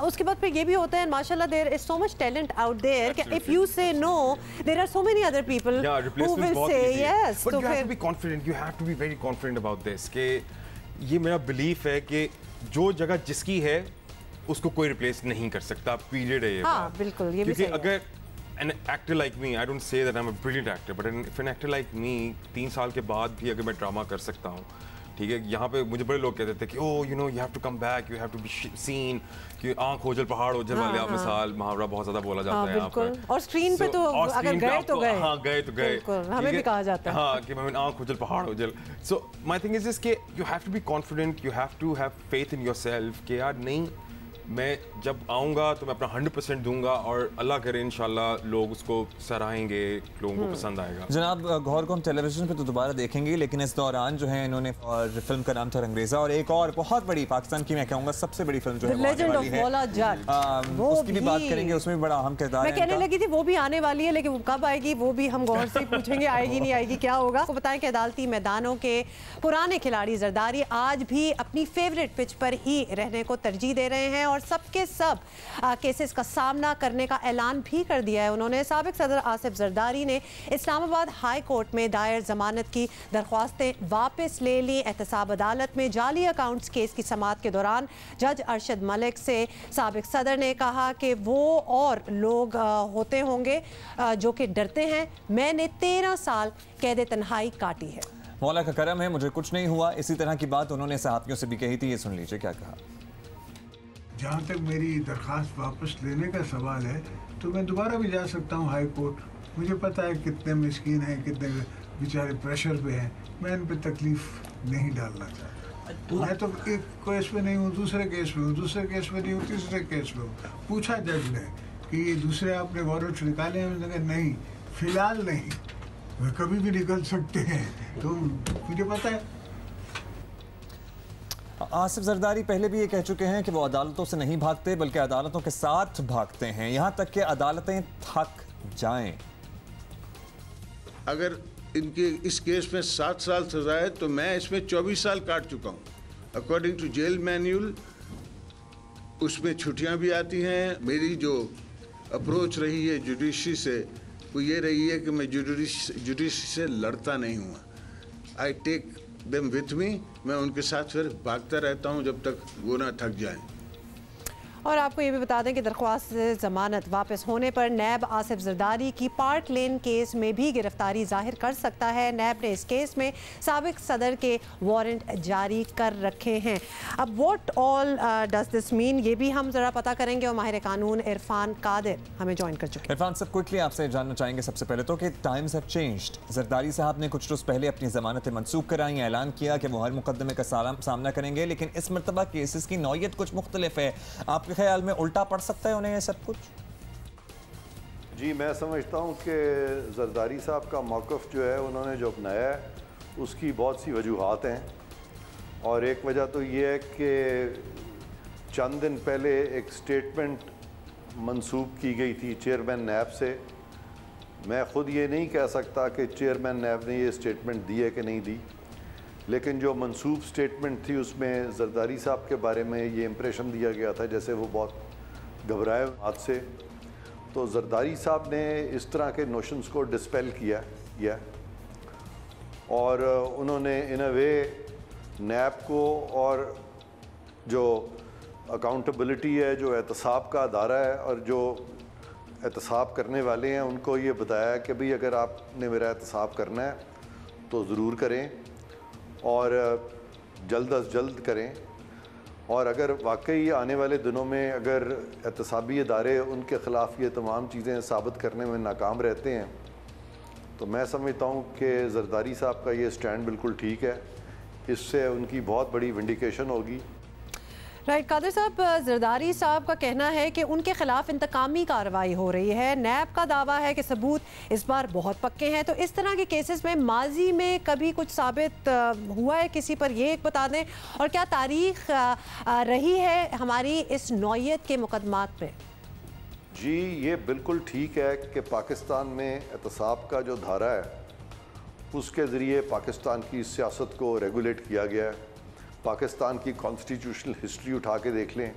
उसके बाद फिर ये भी होता है माशाल्लाह there is so much talent out there कि if you say no there are so many other people who will say yes. तो you have to be confident, you have to be very confident about this कि ये मेरा belief है कि जो जगह जिसकी है उसको कोई रिप्लेस नहीं कर सकता, पीरियड है ये। हाँ, बिल्कुल, ये भी सही है। अगर an actor like me, I don't say that I'm a brilliant actor, but if an actor like me 3 साल के बाद भी अगर मैं ड्रामा कर सकता हूँ, ठीक है, यहाँ पे मुझे बड़े लोग कहते थे कि oh you know you have to come back, you have to be seen, कि आंख ओझल पहाड़ ओझल वाले आप मिसाल मुहावरा बहुत ज्यादा बोला जाता है यहाँ पर। और स्क्रीन पे तो अगर गए तो गए, हाँ गए तो गए, हमें भी कहा जाता है हाँ कि मैं आंख ओझल पहाड़ ओझल। So my thing is this कि you have to be confident, you have to have faith in yourself कि यार नहीं, मैं जब आऊँगा तो मैं अपना 100% दूंगा और अल्लाह करे इंशाल्लाह लोग उसको सराहेंगे, लोगों को पसंद आएगा। जनाब गौहर को हम टेलीविजन पे तो दोबारा देखेंगे, लेकिन इस दौरान जो है इन्होंने, और फिल्म का नाम था रंगरेज़ा, और एक और बहुत बड़ी पाकिस्तान की मैं कहूँगा सबसे बड़ी फिल्म जो है उसकी भी बात करेंगे, उसमें भी बड़ा अहम किरदार है। मैं कहने लगी थी वो भी आने वाली है, लेकिन वो कब आएगी वो भी हम गौहर से पूछेंगे, आएगी नहीं आएगी क्या होगा। आपको बताएं कि अदालती मैदानों के पुराने खिलाड़ी जरदारी आज भी अपनी फेवरेट पिच पर ही रहने को तरजीह दे रहे हैं और सबके सब केसेस का सामना करने का ऐलान भी कर दिया है उन्होंने। साबिक सदर आसिफ जरदारी ने इस्लामाबाद हाई कोर्ट में दायर जमानत की दरख्वास्तें वापस ले ली। एहतसाब अदालत में जाली अकाउंट्स केस की समाअत के दौरान जज अरशद मलिक से साबिक सदर ने कहा कि वो और लोग होते होंगे जो कि डरते हैं, मैंने 13 साल कैद तन्हाई काटी है। मौला का करम है, मुझे कुछ नहीं हुआ। इसी तरह की बात उन्होंने सहाफ़ियों से भी कही थी, ये सुन लीजिए क्या कहा। जहाँ तक मेरी दरख्वास्त वापस लेने का सवाल है तो मैं दोबारा भी जा सकता हूँ हाई कोर्ट। मुझे पता है कितने मिस्कीन हैं, कितने बेचारे प्रेशर पे हैं, मैं इन पे तकलीफ नहीं डालना चाहता। मैं तो एक केस में नहीं हूँ, दूसरे केस में हूँ, दूसरे केस में नहीं हूँ, तीसरे केस में हूँ। पूछा जज ने कि ये दूसरे आपने वारंट निकाले हैं, मैंने कहा नहीं, फिलहाल नहीं, वे कभी भी निकल सकते हैं, तो मुझे पता है। आसिफ जरदारी पहले भी ये कह चुके हैं कि वो अदालतों से नहीं भागते बल्कि अदालतों के साथ भागते हैं, यहाँ तक कि अदालतें थक जाएं। अगर इनके इस केस में 7 साल सजा है तो मैं इसमें 24 साल काट चुका हूँ। अकॉर्डिंग टू जेल मैन्यूल उसमें छुट्टियाँ भी आती हैं। मेरी जो अप्रोच रही है जुडिशरी से वो ये रही है कि मैं जुडिशरी से लड़ता नहीं हुआ। I take them with me, मैं उनके साथ फिर भागता रहता हूं जब तक वो ना थक जाएं। और आपको ये भी बता दें कि दरख्वास्त ज़मानत वापस होने पर नैब आसिफ जरदारी की पार्क लेन केस में भी गिरफ्तारी जाहिर कर सकता है। नैब ने इस केस में साबिक सदर के वारंट जारी कर रखे हैं। अब what all does this mean, ये भी हम ज़रा पता करेंगे और माहिर कानून इरफान कादिर हमें ज्वाइन कर चुके हैं। इरफान साहब, क्विकली आपसे जानना चाहेंगे सबसे पहले तो कि टाइम्स हैव चेंज्ड। जरदारी साहब ने कुछ रोज़ पहले अपनी ज़मानतें मनसूख कराई, ऐलान किया कि वो हर मुकदमे का सामना करेंगे, लेकिन इस मरतबा केसेस की नौयत कुछ मुख्तलिफ है। आप ख्याल में उल्टा पड़ सकता है उन्हें ये सब कुछ? जी, मैं समझता हूँ कि जरदारी साहब का मौक़िफ़ जो है उन्होंने जो अपनाया है उसकी बहुत सी वजूहात हैं, और एक वजह तो ये है कि चंद दिन पहले एक स्टेटमेंट मंसूब की गई थी चेयरमैन नैब से। मैं ख़ुद ये नहीं कह सकता कि चेयरमैन नैब ने ये स्टेटमेंट दी है कि नहीं दी, लेकिन जो मंसूब स्टेटमेंट थी उसमें जरदारी साहब के बारे में ये इम्प्रेशन दिया गया था जैसे वो बहुत घबराए हाथ से। तो जरदारी साहब ने इस तरह के नोशंस को डिस्पेल किया और उन्होंने इन अ वे नैब को और जो अकाउंटेबिलिटी है, जो एहतसाब का अदारा है और जो एहतसाब करने वाले हैं उनको ये बताया कि भाई अगर आपने मेरा एहतसाब करना है तो ज़रूर करें और जल्द अज जल्द करें, और अगर वाकई आने वाले दिनों में अगर एहतसाबी इदारे उनके ख़िलाफ़ ये तमाम चीज़ें साबित करने में नाकाम रहते हैं तो मैं समझता हूँ कि जरदारी साहब का ये स्टैंड बिल्कुल ठीक है। इससे उनकी बहुत बड़ी विंडिकेशन होगी। राइट कादिर साहब, जरदारी साहब का कहना है कि उनके खिलाफ इंतकामी कार्रवाई हो रही है। नैब का दावा है कि सबूत इस बार बहुत पक्के हैं। तो इस तरह के केसेस में माजी में कभी कुछ साबित हुआ है किसी पर, ये एक बता दें, और क्या तारीख रही है हमारी इस नौयत के मुकदमात पे? जी, ये बिल्कुल ठीक है कि पाकिस्तान में एहतसाब का जो धारा है उसके ज़रिए पाकिस्तान की सियासत को रेगुलेट किया गया है। पाकिस्तान की कॉन्स्टिट्यूशनल हिस्ट्री उठा के देख लें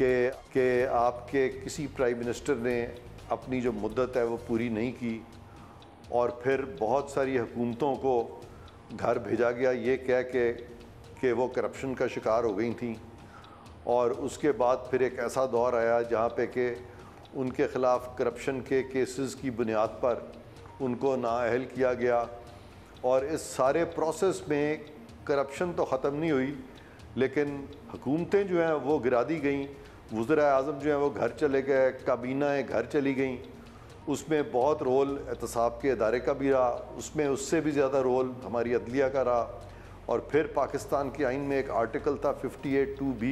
कि आपके किसी प्राइम मिनिस्टर ने अपनी जो मुद्दत है वो पूरी नहीं की और फिर बहुत सारी हुकूमतों को घर भेजा गया ये कह के कि वो करप्शन का शिकार हो गई थी, और उसके बाद फिर एक ऐसा दौर आया जहाँ पे कि उनके ख़िलाफ़ करप्शन के केसेस की बुनियाद पर उनको नाअहल किया गया, और इस सारे प्रोसेस में करप्शन तो ख़त्म नहीं हुई, लेकिन हुकूमतें जो हैं वो गिरा दी गई, वज़ीर आज़म जो हैं वो घर चले गए, काबीनाएँ घर चली गई। उसमें बहुत रोल एहतसाब के इदारे का भी रहा, उसमें उससे भी ज़्यादा रोल हमारी अदलिया का रहा। और फिर पाकिस्तान के आइन में एक आर्टिकल था 58(2)B,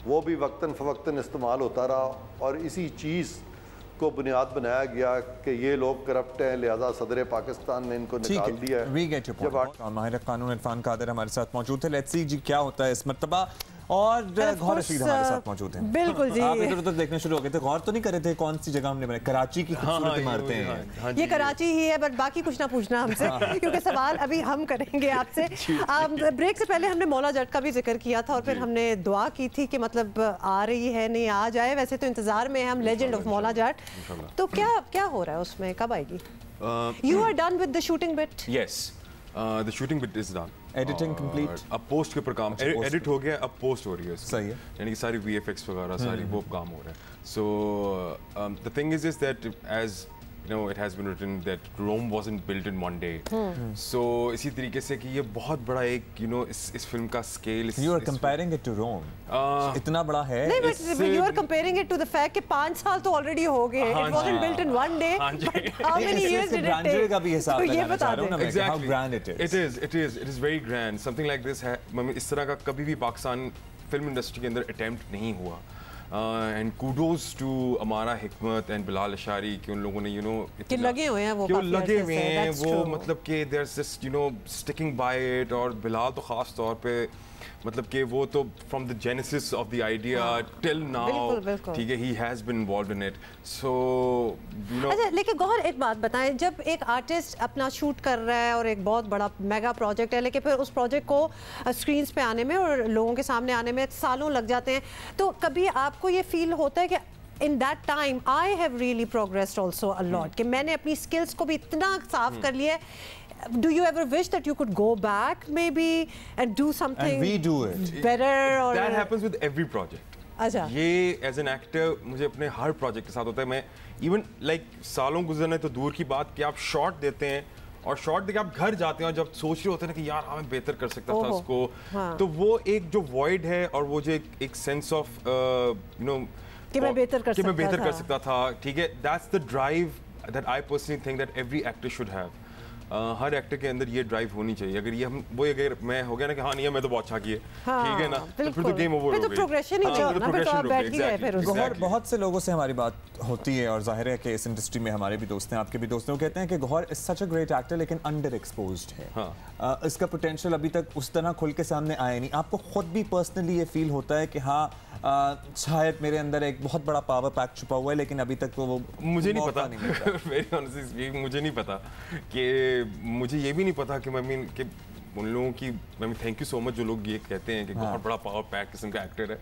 वो भी वक्तन फ़वक्तन इस्तेमाल होता रहा और इसी चीज़ को बुनियाद बनाया गया कि ये लोग करप्ट हैं, लिहाजा सदर पाकिस्तान ने इनको निकाल दिया है। माहिर कानून इरफान कादर हमारे साथ मौजूद है। लेट्स सी जी क्या होता है इस मरतबा। और गौर रशीद हमारे साथ मौजूद हैं। बिल्कुल जी, आप इधर उधर देखने शुरू हो गए थे, गौर तो नहीं करे थे कौन सी जगह हमने बनाई? कराची की खूबसूरत इमारतें हैं। ये कराची ही है, बट बाकी कुछ ना पूछना हमसे क्योंकि सवाल अभी हम करेंगे आपसे। ब्रेक से पहले हमने मौला जट का भी जिक्र किया था और फिर हमने दुआ की थी कि मतलब आ रही है, नहीं आ जाए। वैसे तो इंतजार में हम लेजेंड ऑफ मौला जट, तो क्या हो रहा है उसमें, कब आएगी? You are done with the shooting bit? Yes, the shooting bit is done. Editing complete, अब पोस्ट के ऊपर काम, एडिट हो गया, अब पोस्ट हो रही है। सही है, यानी कि सारी VFX वगैरह सारी वो काम हो रहा है। So the thing is that as you know it has been written that Rome wasn't built in one day. So इसी तरीके से कि ये बहुत बड़ा एक इस फिल्म का scale, you are comparing it to Rome, इतना बड़ा है। नहीं, but you are comparing it to the fact कि 5 साल तो already हो गए। It wasn't built in one day. How many years did it take? का भी हिसाब लगाना चाह रहा हूँ ना मैं, how grand it is. It is very grand. Something like this है, इस तरह का कभी भी पाकिस्तान फिल्म इंडस्ट्री के अंदर अटेम्प्ट नहीं हुआ। एंड कूडोज टू अमारा हिकमत एंड बिलाल अशारी कि उन लोगों ने कि लगे हुए हैं वो मतलब कि there is just sticking by it. और बिलाल तो खास तौर पे मतलब कि वो तो from the genesis of the idea till now, ठीक है, he has been involved in it. So अच्छा, लेकिन गौहर एक बात बताएं, जब एक आर्टिस्ट अपना शूट कर रहा है और एक बहुत बड़ा मेगा प्रोजेक्ट है, लेकिन फिर उस प्रोजेक्ट को स्क्रीन्स पे आने में और लोगों के सामने आने में सालों लग जाते हैं, तो कभी आपको ये फील होता है कि in that time I have really progressed also a lot, कि मैंने अपनी स्किल्स को भी इतना साफ कर लिया है? Do you ever wish that you could go back maybe and do something and we do it better? Or that happens with every project. अच्छा, ये एज एन एक्टर मुझे अपने हर प्रोजेक्ट के साथ होता है। मैं इवन सालों गुजरने तो दूर की बात कि आप शॉट देते हैं और शॉट देके आप घर जाते हैं और जब सोच रहे होते हैं ना कि यार मैं बेहतर कर सकता था उसको, तो वो एक जो वॉइड है और वो जो एक सेंस ऑफ कि मैं बेहतर कर सकता था, ठीक है, that's the drive that I personally think that every actor should have. Her actor के अंदर ये ड्राइव होनी चाहिए। अगर ये हम वो अगर मैं हो गया ना कि हाँ नहीं है मैं तो बहुत अच्छा किया, ठीक है ना, तो फिर तो गेम ओवर हो गई, प्रोग्रेशन ही चाहिए ना, फिर तो आप बैठ ही गए फिर उसमें। बहुत से लोगों से हमारी बात होती है और जाहिर है कि इस इंडस्ट्री में हमारे भी दोस्त हैं, आपके भी दोस्त हैं, वो कहते हैं कि Gohar is such a great actor लेकिन अंडर एक्सपोज्ड है। इसका पोटेंशियल अभी तक उस तरह खुल के सामने आया नहीं। आपको खुद भी पर्सनली ये फील होता है कि हाँ शायद मेरे अंदर एक बहुत बड़ा पावर पैक छुपा हुआ है लेकिन अभी तक तो वो मुझे नहीं पता, वेरी ऑनेस्टली मुझे नहीं पता कि मुझे ये भी नहीं पता कि कि उन लोगों की थैंक यू सो मच जो लोग ये कहते हैं कि बहुत बड़ा पावर पैक किस्म का एक्टर है।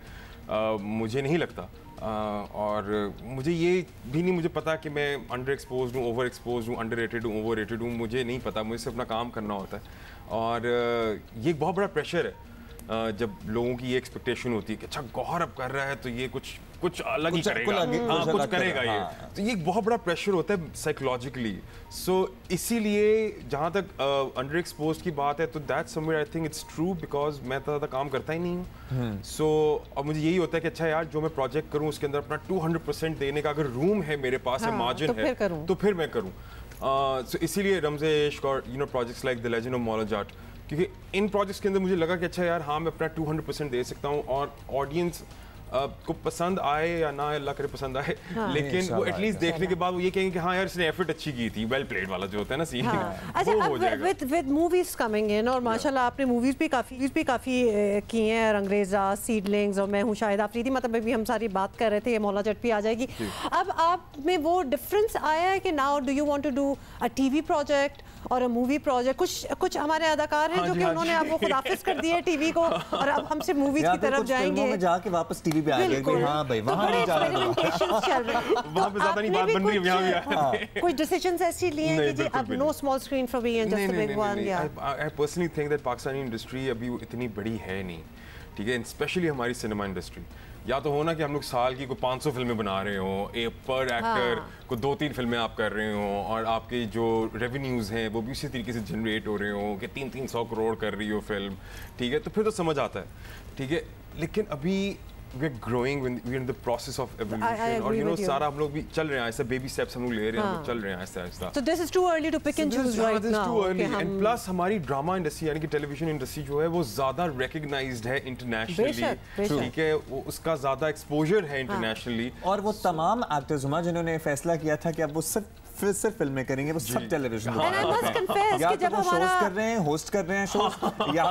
मुझे नहीं लगता और मुझे ये भी नहीं मुझे पता कि मैं अंडर एक्सपोज हूँ, ओवर एक्सपोज हूँ, अंडर रेटेड हूँ, ओवर रेटेड हूँ, मुझे नहीं पता। मुझे सिर्फ अपना काम करना होता है और ये एक बहुत बड़ा प्रेशर है जब लोगों की ये एक्सपेक्टेशन होती है कि अच्छा गौहर अब कर रहा है तो ये कुछ अलग ही करेगा, कुछ करेगा ये, तो ये एक बहुत बड़ा प्रेशर होता है साइकोलॉजिकली। सो इसीलिए जहाँ तक अंडर एक्सपोज की बात है तो that somewhere I think it's true because मैं तो ज़्यादा काम करता ही नहीं हूँ। सो अब मुझे यही होता है कि अच्छा यार जो मैं प्रोजेक्ट करूँ उसके अंदर अपना 200% देने का अगर रूम है मेरे पास है, मार्जिन है, तो फिर मैं करूँ। सो इसीलिए रमज़े इश्क और projects like the legend of Maula जट, क्योंकि इन प्रोजेक्ट्स के अंदर मुझे लगा कि अच्छा यार हाँ मैं अपना 200% दे सकता हूँ और ऑडियंस को पसंद आए या ना आए, अल्लाह करे पसंद आए, लेकिन वो एटलीस्ट देखने के बाद वो ये कहेंगे कि हाँ यार इसने एफर्ट अच्छी की थी, वेल प्लेड वाला जो होता है ना सीन। अच्छा, अब विद मूवीज कमिंग इन और माशाल्लाह आपने मूवीज भी काफ़ी की हैं, अंग्रेज़ा, सीडलिंग्स और मैं हूँ शाहिद आफरीदी, मतलब अभी हम सारी बात कर रहे थे, ये मौला जट भी आ जाएगी। अब आप में वो डिफरेंस आया है कि now do you want to do a TV project और मूवी प्रोजेक्ट? कुछ हमारे अदाकार हैं जो कि उन्होंने अब वो खुदाफिज कर दिया है टीवी को और अब हमसे मूवीज की तरफ जाएंगे, में जाके वापस टीवी पे आ गए कि हां भाई वहां नहीं जा रहे, चल रहे हैं वहां पे ज्यादा नहीं बात बन रही है, यहां भी आ रहे हैं। कुछ डिसीजंस ऐसे लिए हैं कि जी अब know small screen for me and just a big one? I personally think that Pakistani industry अभी इतनी बड़ी है नहीं, ठीक है, स्पेशली हमारी सिनेमा इंडस्ट्री। या तो हो ना कि हम लोग साल की कोई 500 फिल्में बना रहे हो, पर एक्टर को 2-3 फिल्में आप कर रहे हो और आपके जो रेवेन्यूज़ हैं वो भी उसी तरीके से जनरेट हो रहे हो कि 300 करोड़ कर रही हो फिल्म, ठीक है, तो फिर तो समझ आता है, ठीक है। लेकिन अभी we're growing, we're in the process of evolution, और you know सारा हम लोग भी चल रहे हैं ऐसे baby steps हम लोग ले रहे हैं, हम लोग चल रहे हैं आहिस्ता-आहिस्ता। So this is too early to pick and choose right now. This is too early, and plus हमारी ड्रामा इंडस्ट्री यानी कि टेलीविजन इंडस्ट्री जो है वो ज़्यादा recognized है internationally, ठीक है, वो उसका ज़्यादा exposure है internationally। और वो तमाम एक्टर्स हुआ जिन्होंने फैसला किया था कि अब वो सिर्फ फिल्में करेंगे, वो सब टेलीविजन या तो वो शोज कर रहे हैं, होस्ट कर रहे हैं शोज, या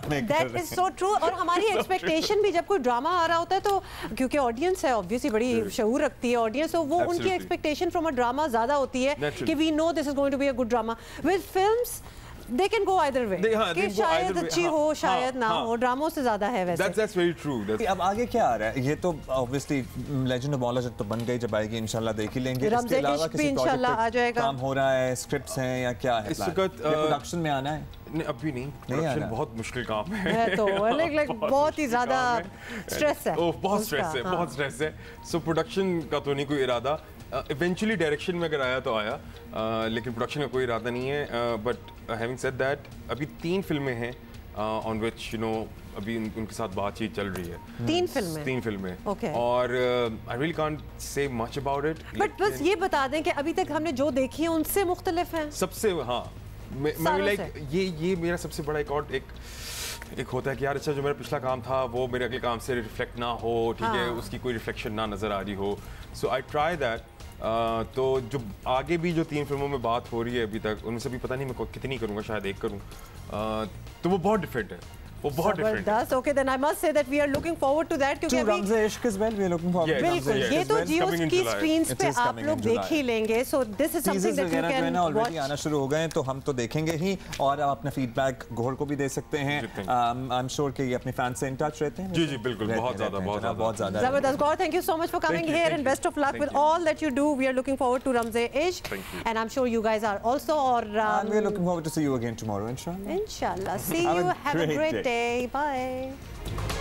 दैट इज सो ट्रू। और हमारी एक्सपेक्टेशन भी जब कोई ड्रामा आ रहा होता है तो क्योंकि ऑडियंस है ऑब्वियसली बड़ी शऊर रखती है ऑडियंस, तो वो उनकी एक्सपेक्टेशन फ्रॉम अ ड्रामा ज्यादा होती है कि we know this is going to be a good drama. With films they can go either way, कि शायद अच्छी हो शायद ना हो, ड्रामों से ज्यादा है वैसे। That's very true. अब आगे क्या आ रहा है? ये तो obviously लेजेंड ऑफ ऑल तो बन गई, जब आएगी इंशाल्लाह देख ही लेंगे। इसके अलावा किसी प्रोजेक्ट पे काम हो रहा है, स्क्रिप्ट्स हैं या क्या है? इस वक्त प्रोडक्शन में आना है? नहीं अभी नहीं, प्रोडक्शन बहुत मुश्किल काम है तो लाइक बहुत ही ज्यादा स्ट्रेस है। बहुत स्ट्रेस है, बहुत स्ट्रेस है। सो प्रोडक्शन का तो नहीं कोई इरादा, इवेंचुअली डायरेक्शन में अगर आया तो आया, लेकिन प्रोडक्शन का कोई इरादा नहीं है। बट हैविंग सेड दैट अभी 3 फिल्में हैं ऑन विच यू नो अभी उनके साथ बातचीत चल रही है। 3 फिल्में और I really can't say much about it, but बस ये बता दें कि अभी तक हमने जो देखी है उनसे मुख्तलिफ हैं सबसे। हाँ मैं लाइक ये मेरा सबसे बड़ा एक होता है कि यार अच्छा जो मेरा पिछला काम था वो मेरे अगले काम से रिफ्लेक्ट ना हो, ठीक है, उसकी कोई रिफ्लेक्शन ना नज़र आ रही हो। सो आई ट्राई दैट। तो जो आगे भी जो 3 फिल्मों में बात हो रही है अभी तक, उनसे भी पता नहीं मैं कितनी करूँगा, शायद 1 करूँ, तो वो बहुत डिफरेंट है, वो बहुत डिफरेंट है। Okay, then I must say that we are looking forward to that क्योंकि अभी रमज़े इश्क as well we are looking forward to बिल्कुल ये तो जियो की स्क्रीन्स पे आप लोग देख ही लेंगे। So this is something that you can already आना शुरू हो गए हैं तो हम तो देखेंगे ही, और आप अपना फीडबैक गौर को भी दे सकते हैं। आई एम श्योर कि ये अपने फैंस से इन टच रहते हैं। जी बिल्कुल, बहुत ज़्यादा जबरदस्त। Gauhar, thank you so much for coming here and best of luck with all that you do. We are looking forward to Ramze Ishq and I am sure you guys are also, और we are looking forward to see you again tomorrow inshallah. See you, have a great day. Bye.